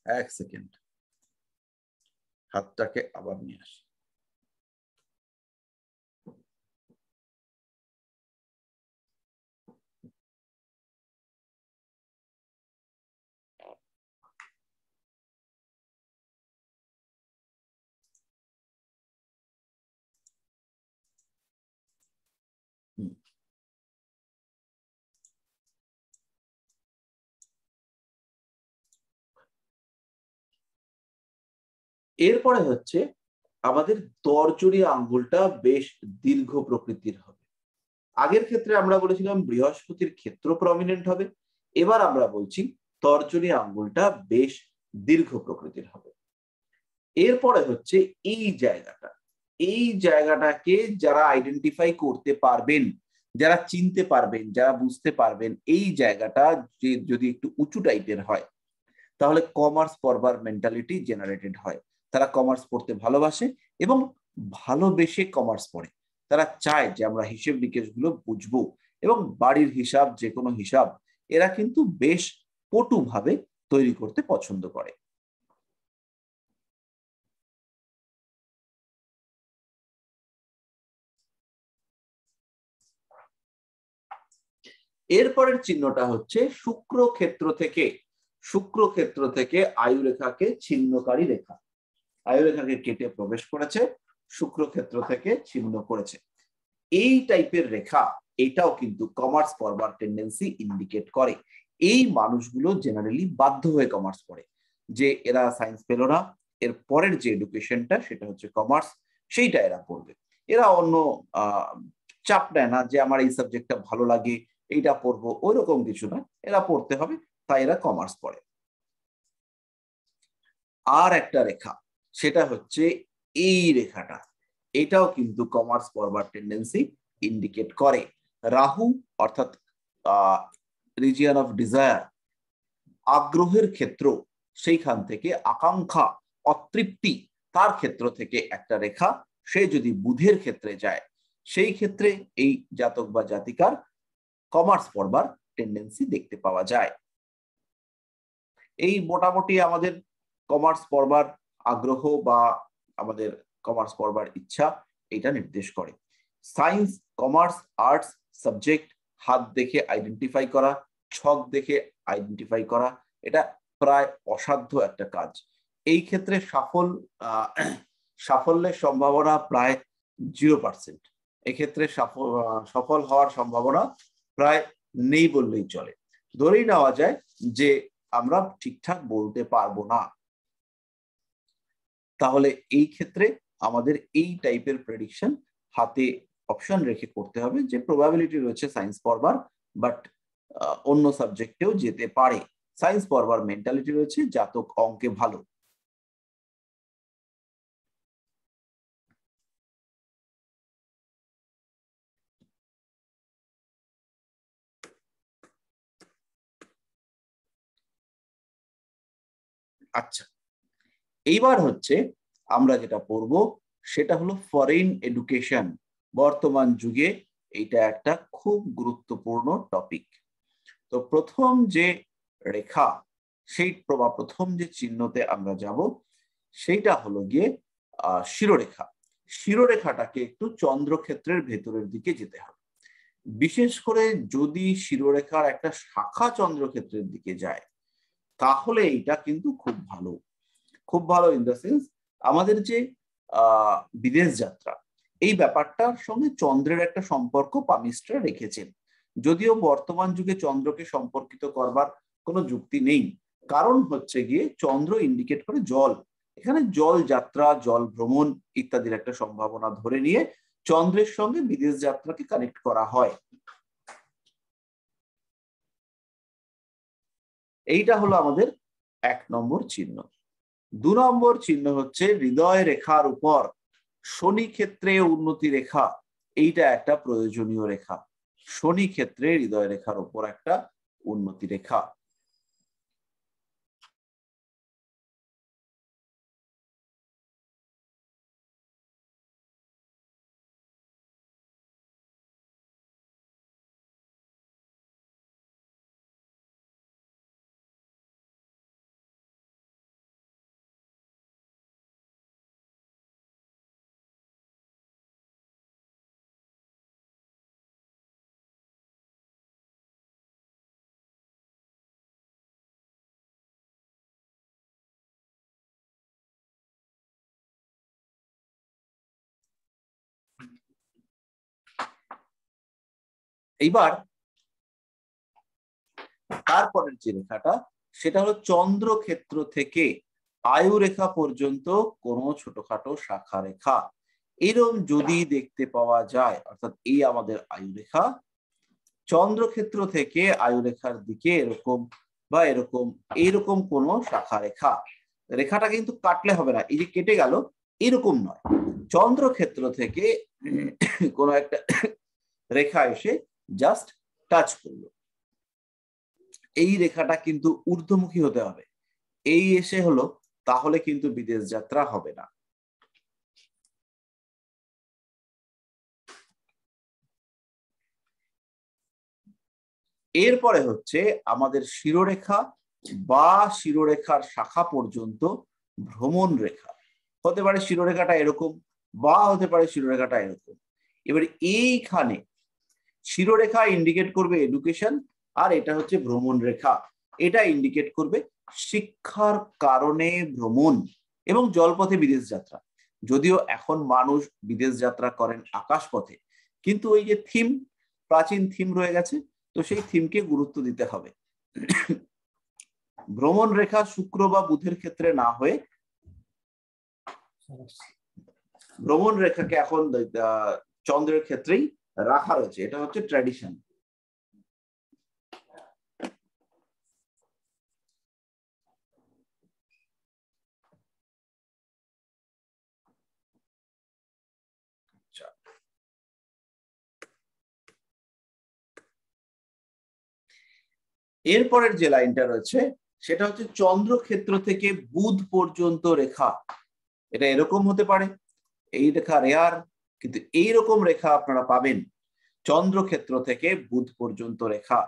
[SPEAKER 1] এক সেকেন্ড, হাতটাকে আবার নিয়ে আসি। এরপরে হচ্ছে আমাদের তর্জনী আঙ্গুলটা বেশ দীর্ঘ প্রকৃতির হবে। আগের ক্ষেত্রে আমরা বলেছিলাম বৃহস্পতির ক্ষেত্র প্রমিনেন্ট হবে, এবার আমরা বলছি তর্জনী আঙ্গুলটা বেশ দীর্ঘ প্রকৃতির হবে। এরপরে হচ্ছে এই জায়গাটা, এই জায়গাটাকে যারা আইডেন্টিফাই করতে পারবেন, যারা চিনতে পারবেন, যারা বুঝতে পারবেন এই জায়গাটা যে যদি একটু উঁচু টাইপের হয়, তাহলে কমার্স পড়বার মেন্টালিটি জেনারেটেড হয়। তারা কমার্স পড়তে ভালোবাসে এবং ভালোবেসে কমার্স পড়ে। তারা চায় যে আমরা হিসেব নিকেশ গুলো বুঝবো এবং বাড়ির হিসাব, যে কোনো হিসাব এরা কিন্তু বেশ পটুভাবে তৈরি করতে পছন্দ করে। এরপরের চিহ্নটা হচ্ছে শুক্রক্ষেত্র থেকে আয়ুরেখাকে ছিন্নকারী রেখা। আয়ুরেখাকে কেটে প্রবেশ করেছে, শুক্রক্ষেত্র থেকে ছিন্ন করেছে। এই টাইপের রেখা, এটাও কিন্তু কমার্স পড়বার টেন্ডেন্সি ইন্ডিকেট করে। এই মানুষগুলো জেনারেলি বাধ্য হয়ে কমার্স পড়ে, যে এরা সায়েন্স পেল না, এর পরের যে এডুকেশনটা সেটা হচ্ছে কমার্স, সেইটা এরা পড়বে। এরা অন্য চাপ নেয় না যে আমার এই সাবজেক্টটা ভালো লাগে, এইটা পড়বো, ওইরকম কিছু না, এরা পড়তে হবে, তাই এরা কমার্স পড়ে। আর একটা রেখা, সেটা হচ্ছে এই রেখাটা, এটাও কিন্তু কমার্স পড়বার টেন্ডেন্সি ইন্ডিকেট করে। রাহু অর্থাৎ রিজিয়ন অফ ডিজায়ার, আগ্রহের ক্ষেত্র, সেইখান থেকে আকাঙ্ক্ষা, অতৃপ্তি, তার ক্ষেত্র থেকে একটা রেখা, সে যদি বুধের ক্ষেত্রে যায়, সেই ক্ষেত্রে এই জাতক বা জাতিকার কমার্স পড়বার টেন্ডেন্সি দেখতে পাওয়া যায়। এই মোটামুটি আমাদের কমার্স পড়বার আগ্রহ বা আমাদের কমার্স পড়বার ইচ্ছা এটা নির্দেশ করে। সায়েন্স, কমার্স, আর্টস সাবজেক্ট হাত দেখে আইডেন্টিফাই করা, ছক দেখে আইডেন্টিফাই করা, এটা প্রায় অসাধ্য একটা কাজ। এই ক্ষেত্রে সাফল্যের সম্ভাবনা প্রায় 0%। এক্ষেত্রে সফল হওয়ার সম্ভাবনা প্রায় নেই বললেই চলে। ধরেই নেওয়া যায় যে আমরা ঠিকঠাক বলতে পারবো না। তাহলে এই ক্ষেত্রে আমাদের এই টাইপের প্রেডিকশন হাতে অপশন রেখে করতে হবে, যে প্রবাবিলিটি রয়েছে সায়েন্স পড়বার, বাট অন্য সাবজেক্টেও যেতে পারে। সায়েন্স পড়বার মেন্টালিটি রয়েছে, জাতক অঙ্কে ভালো। আচ্ছা, এইবার হচ্ছে আমরা যেটা পড়বো সেটা হলো ফরেন এডুকেশন। বর্তমান যুগে এটা একটা খুব গুরুত্বপূর্ণ টপিক। তো প্রথম যে রেখা, সেই প্রথম যে চিহ্নতে আমরা যাব, সেইটা হলো গিয়ে শিরোরেখা। শিরোরেখাটাকে একটু চন্দ্রক্ষেত্রের ভেতরের দিকে যেতে হবে। বিশেষ করে যদি শিরোরেখার একটা শাখা চন্দ্রক্ষেত্রের দিকে যায়, তাহলে এইটা কিন্তু খুব ভালো। খুব ভালো ইন দ্য সেন্স, আমাদের যে বিদেশ যাত্রা, এই ব্যাপারটার সঙ্গে চন্দ্রের একটা সম্পর্ক পামিস্টরা রেখেছেন। যদিও বর্তমান যুগে চন্দ্রকে সম্পর্কিত করবার কোনো যুক্তি নেই, কারণ হচ্ছে গিয়ে চন্দ্র ইন্ডিকেট করে জল। এখানে জল যাত্রা, জল ভ্রমণ ইত্যাদির একটা সম্ভাবনা ধরে নিয়ে চন্দ্রের সঙ্গে বিদেশ যাত্রাকে কানেক্ট করা হয়। এইটা হলো আমাদের 1 নম্বর চিহ্ন। 2 নম্বর চিহ্ন হচ্ছে হৃদয় রেখার উপর শনি ক্ষেত্রে উন্নতি রেখা। এইটা একটা প্রয়োজনীয় রেখা। শনি ক্ষেত্রে হৃদয় রেখার উপর একটা উন্নতি রেখা। এইবার তারপরের যে রেখাটা সেটা হলো চন্দ্রক্ষেত্র থেকে আয়ুরেখা পর্যন্ত কোনো ছোটখাটো শাখা রেখা এরকম যদি দেখতে পাওয়া যায়, অর্থাৎ এই আমাদের আয়ুরেখা, চন্দ্রক্ষেত্র থেকে আয়ুরেখার দিকে এরকম বা এরকম এইরকম কোন শাখা রেখা, রেখাটা কিন্তু কাটলে হবে না, এই যে কেটে গেল এরকম নয়, চন্দ্রক্ষেত্র থেকে কোন একটা রেখা এসে জাস্ট টাচ করলো, এই রেখাটা কিন্তু ঊর্ধ্বমুখী হতে হবে, এই এসে হলো, তাহলে কিন্তু বিদেশ যাত্রা হবে না। এরপরে হচ্ছে আমাদের শিরোরেখা বা শিরোরেখার শাখা পর্যন্ত ভ্রমণ রেখা, হতে পারে শিরোরেখাটা এরকম বা হতে পারে শিরোরেখাটা এরকম। এবার এইখানে শিরোরেখা ইন্ডিকেট করবে এডুকেশন, আর এটা হচ্ছে ভ্রমণ রেখা, এটা ইন্ডিকেট করবে শিক্ষার কারণে ভ্রমণ এবং জলপথে বিদেশ যাত্রা। যদিও এখন মানুষ বিদেশ যাত্রা করেন আকাশপথে, কিন্তু ওই যে থিম, প্রাচীন থিম রয়ে গেছে, তো সেই থিমকে গুরুত্ব দিতে হবে। ভ্রমণ রেখা শুক্র বা বুধের ক্ষেত্রে না হয়ে ভ্রমণ রেখাকে এখন চন্দ্রের ক্ষেত্রেই রাখা রয়েছে, এটা হচ্ছে ট্র্যাডিশন। এরপরের যে লাইনটা রয়েছে সেটা হচ্ছে চন্দ্রক্ষেত্র থেকে বুধ পর্যন্ত রেখা, এটা এরকম হতে পারে, এই রেখা রেয়ার, কিন্তু এইরকম রেখা আপনারা পাবেন। চন্দ্রক্ষেত্র থেকে বুধ পর্যন্ত রেখা,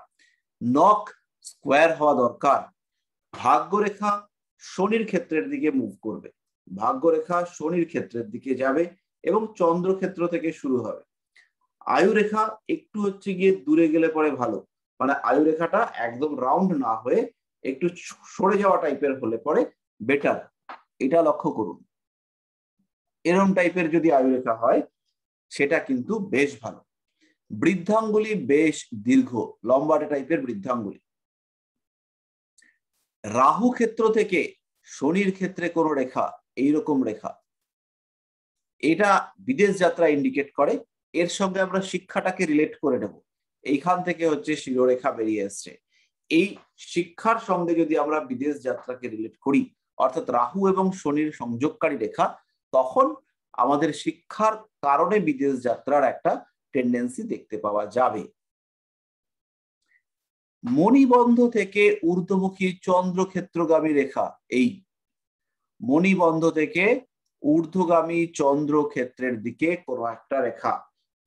[SPEAKER 1] নখ স্কোয়ার হওয়া দরকার। ভাগ্যরেখা শনির ক্ষেত্রের দিকে মুভ করবে, ভাগ্যরেখা শনির ক্ষেত্রের দিকে যাবে এবং চন্দ্রক্ষেত্র থেকে শুরু হবে। আয়ুরেখা একটু হচ্ছে গিয়ে দূরে গেলে পরে ভালো, মানে আয়ুরেখাটা একদম রাউন্ড না হয়ে একটু সরে যাওয়া টাইপের হলে পরে বেটার, এটা লক্ষ্য করুন। এরম টাইপের যদি আয়ুরেখা হয় সেটা কিন্তু বেশ ভালো। বৃদ্ধাঙ্গুলি বেশ দীর্ঘ, লম্বাটে টাইপের বৃদ্ধাঙ্গুলি। রাহু ক্ষেত্র থেকে শনির ক্ষেত্রে কোন রেখা, এইরকম রেখা, এটা বিদেশ যাত্রা ইন্ডিকেট করে। এর সঙ্গে আমরা শিক্ষাটাকে রিলেট করে নেব, এইখান থেকে হচ্ছে শিরোরেখা বেরিয়ে এসছে। এই শিক্ষার সঙ্গে যদি আমরা বিদেশ যাত্রাকে রিলেট করি, অর্থাৎ রাহু এবং শনির সংযোগকারী রেখা, তখন আমাদের শিক্ষার কারণে বিদেশ যাত্রার একটা টেন্ডেন্সি দেখতে পাওয়া যাবে। মণিবন্ধ থেকে ঊর্ধ্বমুখী চন্দ্রক্ষেত্রগামী রেখা, এই মণিবন্ধ থেকে ঊর্ধ্বগামী চন্দ্রক্ষেত্রের দিকে কোনো একটা রেখা,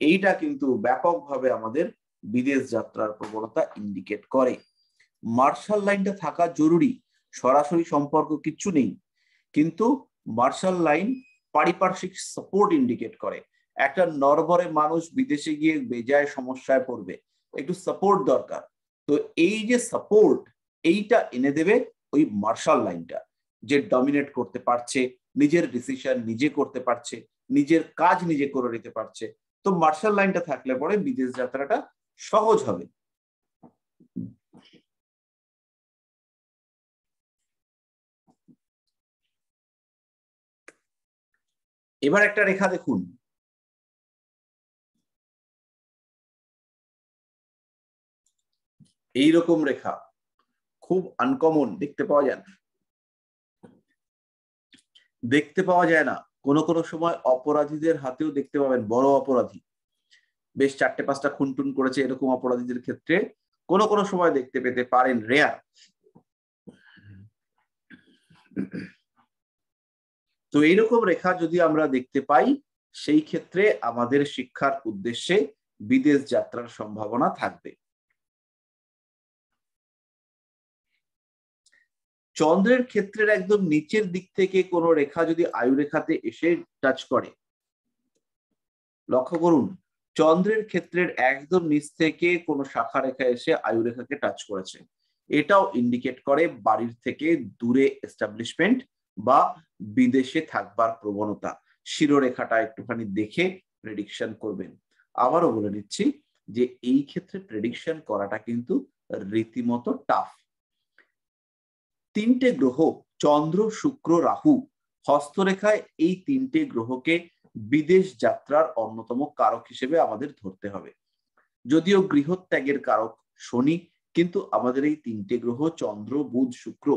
[SPEAKER 1] এইটা কিন্তু ব্যাপকভাবে আমাদের বিদেশ যাত্রার প্রবণতা ইন্ডিকেট করে। মার্শাল লাইনটা থাকা জরুরি, সরাসরি সম্পর্ক কিচ্ছু নেই, কিন্তু মার্শাল লাইন পারিপার্শ্বিক সাপোর্ট ইন্ডিকেট করে। একটা নরবরে মানুষ বিদেশে গিয়ে বেজায় সমস্যায় পড়বে, একটু সাপোর্ট দরকার, তো এই যে সাপোর্ট এইটা এনে দেবে ওই মার্শাল লাইনটা, যে ডমিনেট করতে পারছে, নিজের ডিসিশন নিজে করতে পারছে, নিজের কাজ নিজে করে নিতে পারছে, তো মার্শাল লাইনটা থাকলে পরে বিদেশ যাত্রাটা সহজ হবে। এবার একটা রেখা দেখুন, এইরকম রেখা খুব আনকমন, দেখতে পাওয়া যায় না, দেখতে পাওয়া যায় না। কোনো কোনো সময় অপরাধীদের হাতেও দেখতে পাবেন, বড় অপরাধী বেশ 4-5টা খুন টুন করেছে, এরকম অপরাধীদের ক্ষেত্রে কোনো কোনো সময় দেখতে পেতে পারেন, রেয়ার। তো এইরকম রেখা যদি আমরা দেখতে পাই, সেই ক্ষেত্রে আমাদের শিক্ষার উদ্দেশ্যে বিদেশ যাত্রার সম্ভাবনা থাকবে। চন্দ্রের ক্ষেত্রের একদম নিচের দিক থেকে কোন রেখা যদি আয়ুরেখাতে এসে টাচ করে, লক্ষ্য করুন চন্দ্রের ক্ষেত্রের একদম নিচ থেকে কোন শাখা রেখা এসে আয়ুরেখাকে টাচ করেছে, এটাও ইন্ডিকেট করে বাড়ির থেকে দূরে এস্টাবলিশমেন্ট বা বিদেশে থাকবার প্রবণতা। শিরোরেখাটা একটুখানি দেখে প্রেডিকশন করবেন। আবারও বলে দিচ্ছি, যে এই ক্ষেত্রে প্রেডিকশন করাটা কিন্তু রীতিমতো টাফ। তিনটে গ্রহ চন্দ্র, শুক্র, রাহু, হস্তরেখায় এই তিনটে গ্রহকে বিদেশ যাত্রার অন্যতম কারক হিসেবে আমাদের ধরতে হবে। যদিও গৃহত্যাগের কারক শনি, কিন্তু আমাদের এই তিনটে গ্রহ চন্দ্র, বুধ, শুক্র,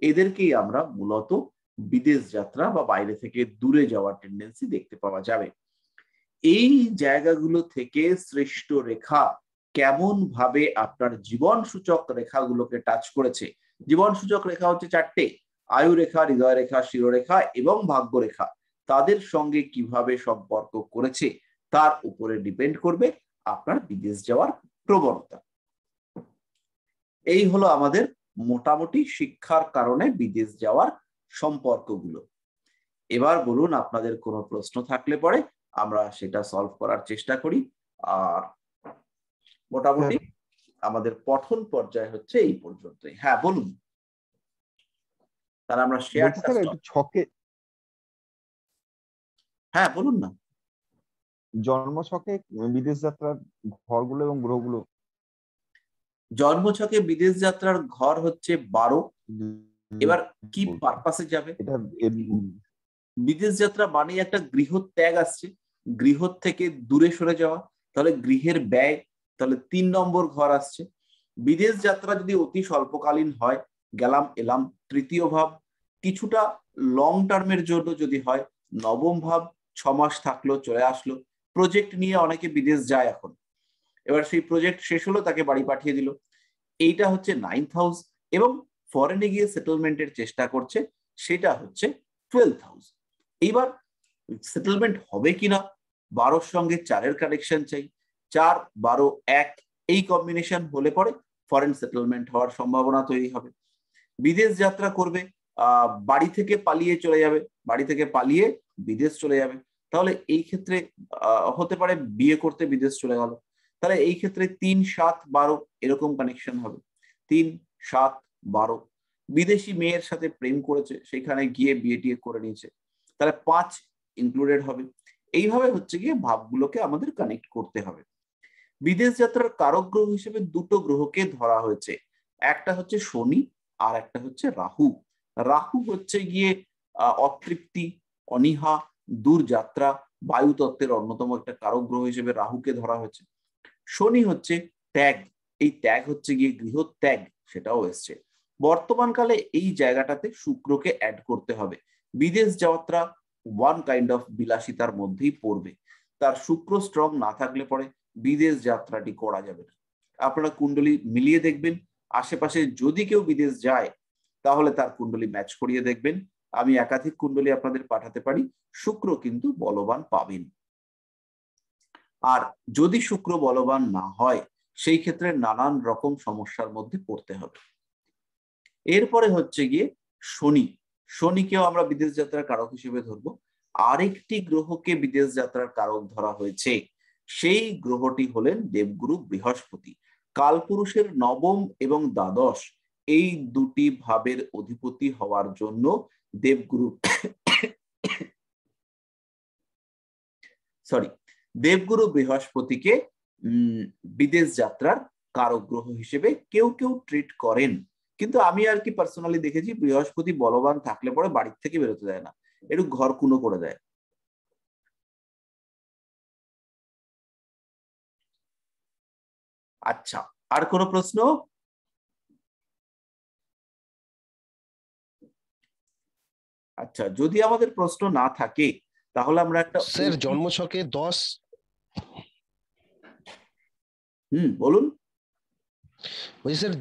[SPEAKER 1] এদেরকেই আমরা মূলত বিদেশ যাত্রা বা বাইরে থেকে দূরে যাওয়ার টেন্ডেন্সি দেখতে পাওয়া যাবে। এই জায়গাগুলো থেকে সৃষ্ট রেখা কেমন ভাবে আপনার জীবন সূচক রেখাগুলোকে টাচ করেছে। জীবন সূচক রেখা হচ্ছে চারটে: আয়ু রেখা, হৃদয় রেখা, শিরোরেখা এবং ভাগ্য রেখা। তাদের সঙ্গে কিভাবে সম্পর্ক করেছে তার উপরে ডিপেন্ড করবে আপনার বিদেশ যাওয়ার প্রবণতা। এই হলো আমাদের মোটামুটি শিক্ষার কারণে বিদেশ যাওয়ার সম্পর্কগুলো। এবার বলুন, আপনাদের কোনো প্রশ্ন থাকলে পরে আমরা সেটা সলভ করার চেষ্টা করি। আর মোটামুটি আমাদের পঠন পর্যায় হচ্ছে এই পর্যন্তই। হ্যাঁ বলুন, তাহলে আমরা শেয়ারটা
[SPEAKER 3] ছকে।
[SPEAKER 1] হ্যাঁ বলুন না।
[SPEAKER 3] জন্মছকে বিদেশ যাত্রার ঘরগুলো এবং গ্রহগুলো।
[SPEAKER 1] জন্মছকে বিদেশ যাত্রার ঘর হচ্ছে 12। এবার কি পারপাসে যাবে? বিদেশ যাত্রা মানে একটা গৃহত্যাগ আসছে, গৃহ থেকে দূরে সরে যাওয়া, তাহলে গৃহের ব্যয়, তাহলে 3 নম্বর ঘর আসছে। বিদেশ যাত্রা যদি অতি স্বল্পকালীন হয়, গেলাম এলাম, তৃতীয় ভাব। কিছুটা লং টার্মের জন্য যদি হয়, নবম ভাব, 6 মাস থাকলো চলে আসলো। প্রজেক্ট নিয়ে অনেকে বিদেশ যায় এখন, এবার সেই প্রজেক্ট শেষ হলো, তাকে বাড়ি পাঠিয়ে দিল, এইটা হচ্ছে 9th হাউস। এবং ফরেনে গিয়ে সেটেলমেন্টের চেষ্টা করছে, সেটা হচ্ছে 12th হাউস। এইবার সেটেলমেন্ট হবে কিনা, 12-র সঙ্গে 4-এর কানেকশন চাই। 4, 12, 1 এই কম্বিনেশন হলে পরে ফরেন সেটেলমেন্ট হওয়ার সম্ভাবনা তৈরি হবে। বিদেশ যাত্রা করবে, বাড়ি থেকে পালিয়ে চলে যাবে, বাড়ি থেকে পালিয়ে বিদেশ চলে যাবে, তাহলে এই ক্ষেত্রে হতে পারে বিয়ে করতে বিদেশ চলে গেল, তাহলে এই ক্ষেত্রে 3, 7, 12 এরকম কানেকশন হবে। 3, 7, 12 বিদেশি মেয়ের সাথে প্রেম করেছে, সেখানে গিয়ে বিয়ে টিয়ে করে নিয়েছে, তাহলে 5 ইনক্লুডেড হবে। এইভাবে হচ্ছে গিয়ে ভাবগুলোকে আমাদের কানেক্ট করতে হবে। বিদেশ যাত্রার কারক গ্রহ হিসেবে দুটো গ্রহকে ধরা হয়েছে, একটা হচ্ছে শনি আর একটা হচ্ছে রাহু। রাহু হচ্ছে গিয়ে অতৃপ্তি, অনীহা, দূর যাত্রা, বায়ু তত্ত্বের অন্যতম একটা কারক গ্রহ হিসেবে রাহুকে ধরা হয়েছে। শনি হচ্ছে ত্যাগ, এই ত্যাগ হচ্ছে গিয়ে গৃহত্যাগ, সেটাও এসছে। বর্তমানকালে এই জায়গাটাতে শুক্রকে অ্যাড করতে হবে। বিদেশ যাত্রা ওয়ান কাইন্ড অফ বিলাসিতার মধ্যেই পড়বে, তার শুক্র স্ট্রং না থাকলে পরে বিদেশ যাত্রাটি করা যাবে না। আপনারা কুণ্ডলী মিলিয়ে দেখবেন, আশেপাশে যদি কেউ বিদেশ যায় তাহলে তার কুণ্ডলী ম্যাচ করিয়ে দেখবেন। আমি একাধিক কুণ্ডলী আপনাদের পাঠাতে পারি, শুক্র কিন্তু বলবান পাবেন। আর যদি শুক্র বলবান না হয়, সেই ক্ষেত্রে নানান রকম সমস্যার মধ্যে পড়তে হবে। এরপরে হচ্ছে গিয়ে শনি। শনিকেও আমরা বিদেশ যাত্রার কারক হিসেবে ধরবো। আরেকটি গ্রহকে বিদেশ যাত্রার কারক ধরা হয়েছে, সেই গ্রহটি হলেন দেবগুরু বৃহস্পতি। কালপুরুষের নবম এবং দ্বাদশ এই দুটি ভাবের অধিপতি হওয়ার জন্য দেবগুরু বৃহস্পতিকে বিদেশ যাত্রার কারক গ্রহ হিসেবে কেউ কেউ ট্রিট করেন, কিন্তু আমি আর কি পার্সোনালি দেখেছি বৃহস্পতি বলবান থাকলে পরে বাড়ির থেকে বেরোতে দেয় না, একটু ঘর কুনো করে দেয়। আচ্ছা, আর কোনো প্রশ্ন? আচ্ছা, যদি আমাদের প্রশ্ন না থাকে তাহলে আমরা একটা
[SPEAKER 4] স্যার জন্মছকে 10।
[SPEAKER 1] বলুন।
[SPEAKER 4] বলছি স্যার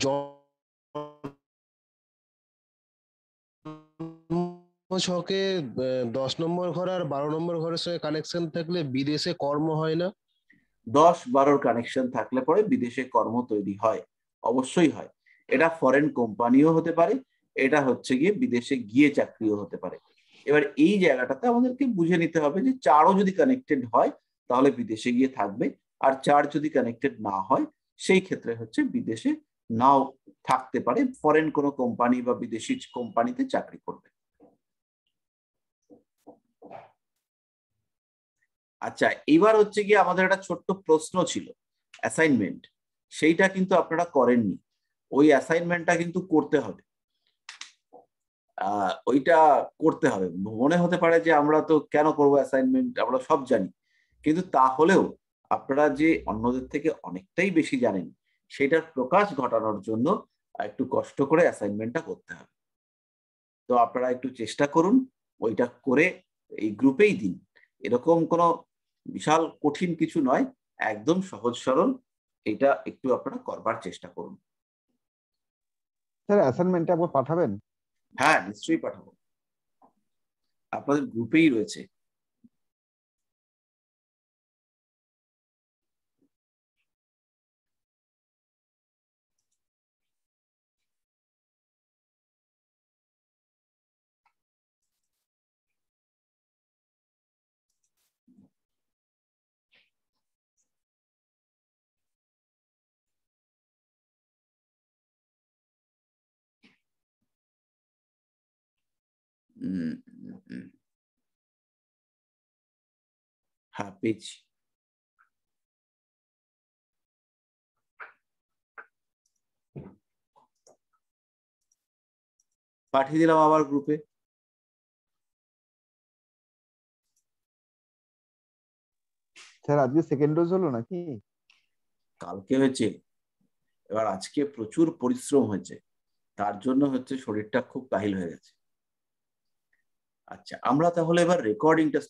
[SPEAKER 4] জন্মছকে 10 নম্বর ঘর আর 12 নম্বর ঘরের সঙ্গে কানেকশন থাকলে বিদেশে কর্ম হয় না?
[SPEAKER 1] 10, 12 কানেকশন থাকলে পরে বিদেশে কর্ম তৈরি হয়, অবশ্যই হয়। এটা ফরেন কোম্পানিও হতে পারে, এটা হচ্ছে গিয়ে বিদেশে গিয়ে চাকরিও হতে পারে। এবার এই জায়গাটাতে আমাদেরকে বুঝে নিতে হবে যে 4ও যদি কানেক্টেড হয় তাহলে বিদেশে গিয়ে থাকবে, আর 4 যদি কানেক্টেড না হয় সেই ক্ষেত্রে হচ্ছে বিদেশে নাও থাকতে পারে, ফরেন কোনো কোম্পানি বা বিদেশি কোম্পানিতে চাকরি করবে। আচ্ছা, এবার হচ্ছে গিয়ে আমাদের একটা ছোট্ট প্রশ্ন ছিল, অ্যাসাইনমেন্ট, সেইটা কিন্তু আপনারা করেননি। ওই অ্যাসাইনমেন্টটা কিন্তু করতে হবে, ওইটা করতে হবে। মনে হতে পারে যে আমরা তো কেন করবো অ্যাসাইনমেন্ট, আমরা সব জানি, কিন্তু তাহলেও আপনারা যে অন্যদের থেকে অনেকটাই বেশি জানেন সেটার প্রকাশ ঘটানোর জন্য একটু কষ্ট করে অ্যাসাইনমেন্টটা করতে হবে। তো আপনারা একটু চেষ্টা করুন, ওইটা করে এই গ্রুপেই দিন। এরকম কোনো বিশাল কঠিন কিছু নয়, একদম সহজ সরল, এটা একটু আপনারা করবার চেষ্টা করুন।
[SPEAKER 3] স্যার অ্যাসাইনমেন্টটা একবার পাঠাবেন?
[SPEAKER 1] হ্যাঁ, নিশ্চয়ই পাঠাবো, আপনাদের গ্রুপেই রয়েছে। হ্যাঁ, পেয়েছি। পাঠিয়ে দিলাম আবার গ্রুপে।
[SPEAKER 3] স্যার আজকে সেকেন্ড ডোজ হলো নাকি?
[SPEAKER 1] কালকে হয়েছে, এবার আজকে প্রচুর পরিশ্রম হয়েছে, তার জন্য হচ্ছে শরীরটা খুব কাহিল হয়ে গেছে। আচ্ছা, আমরা তাহলে এবার রেকর্ডিংটা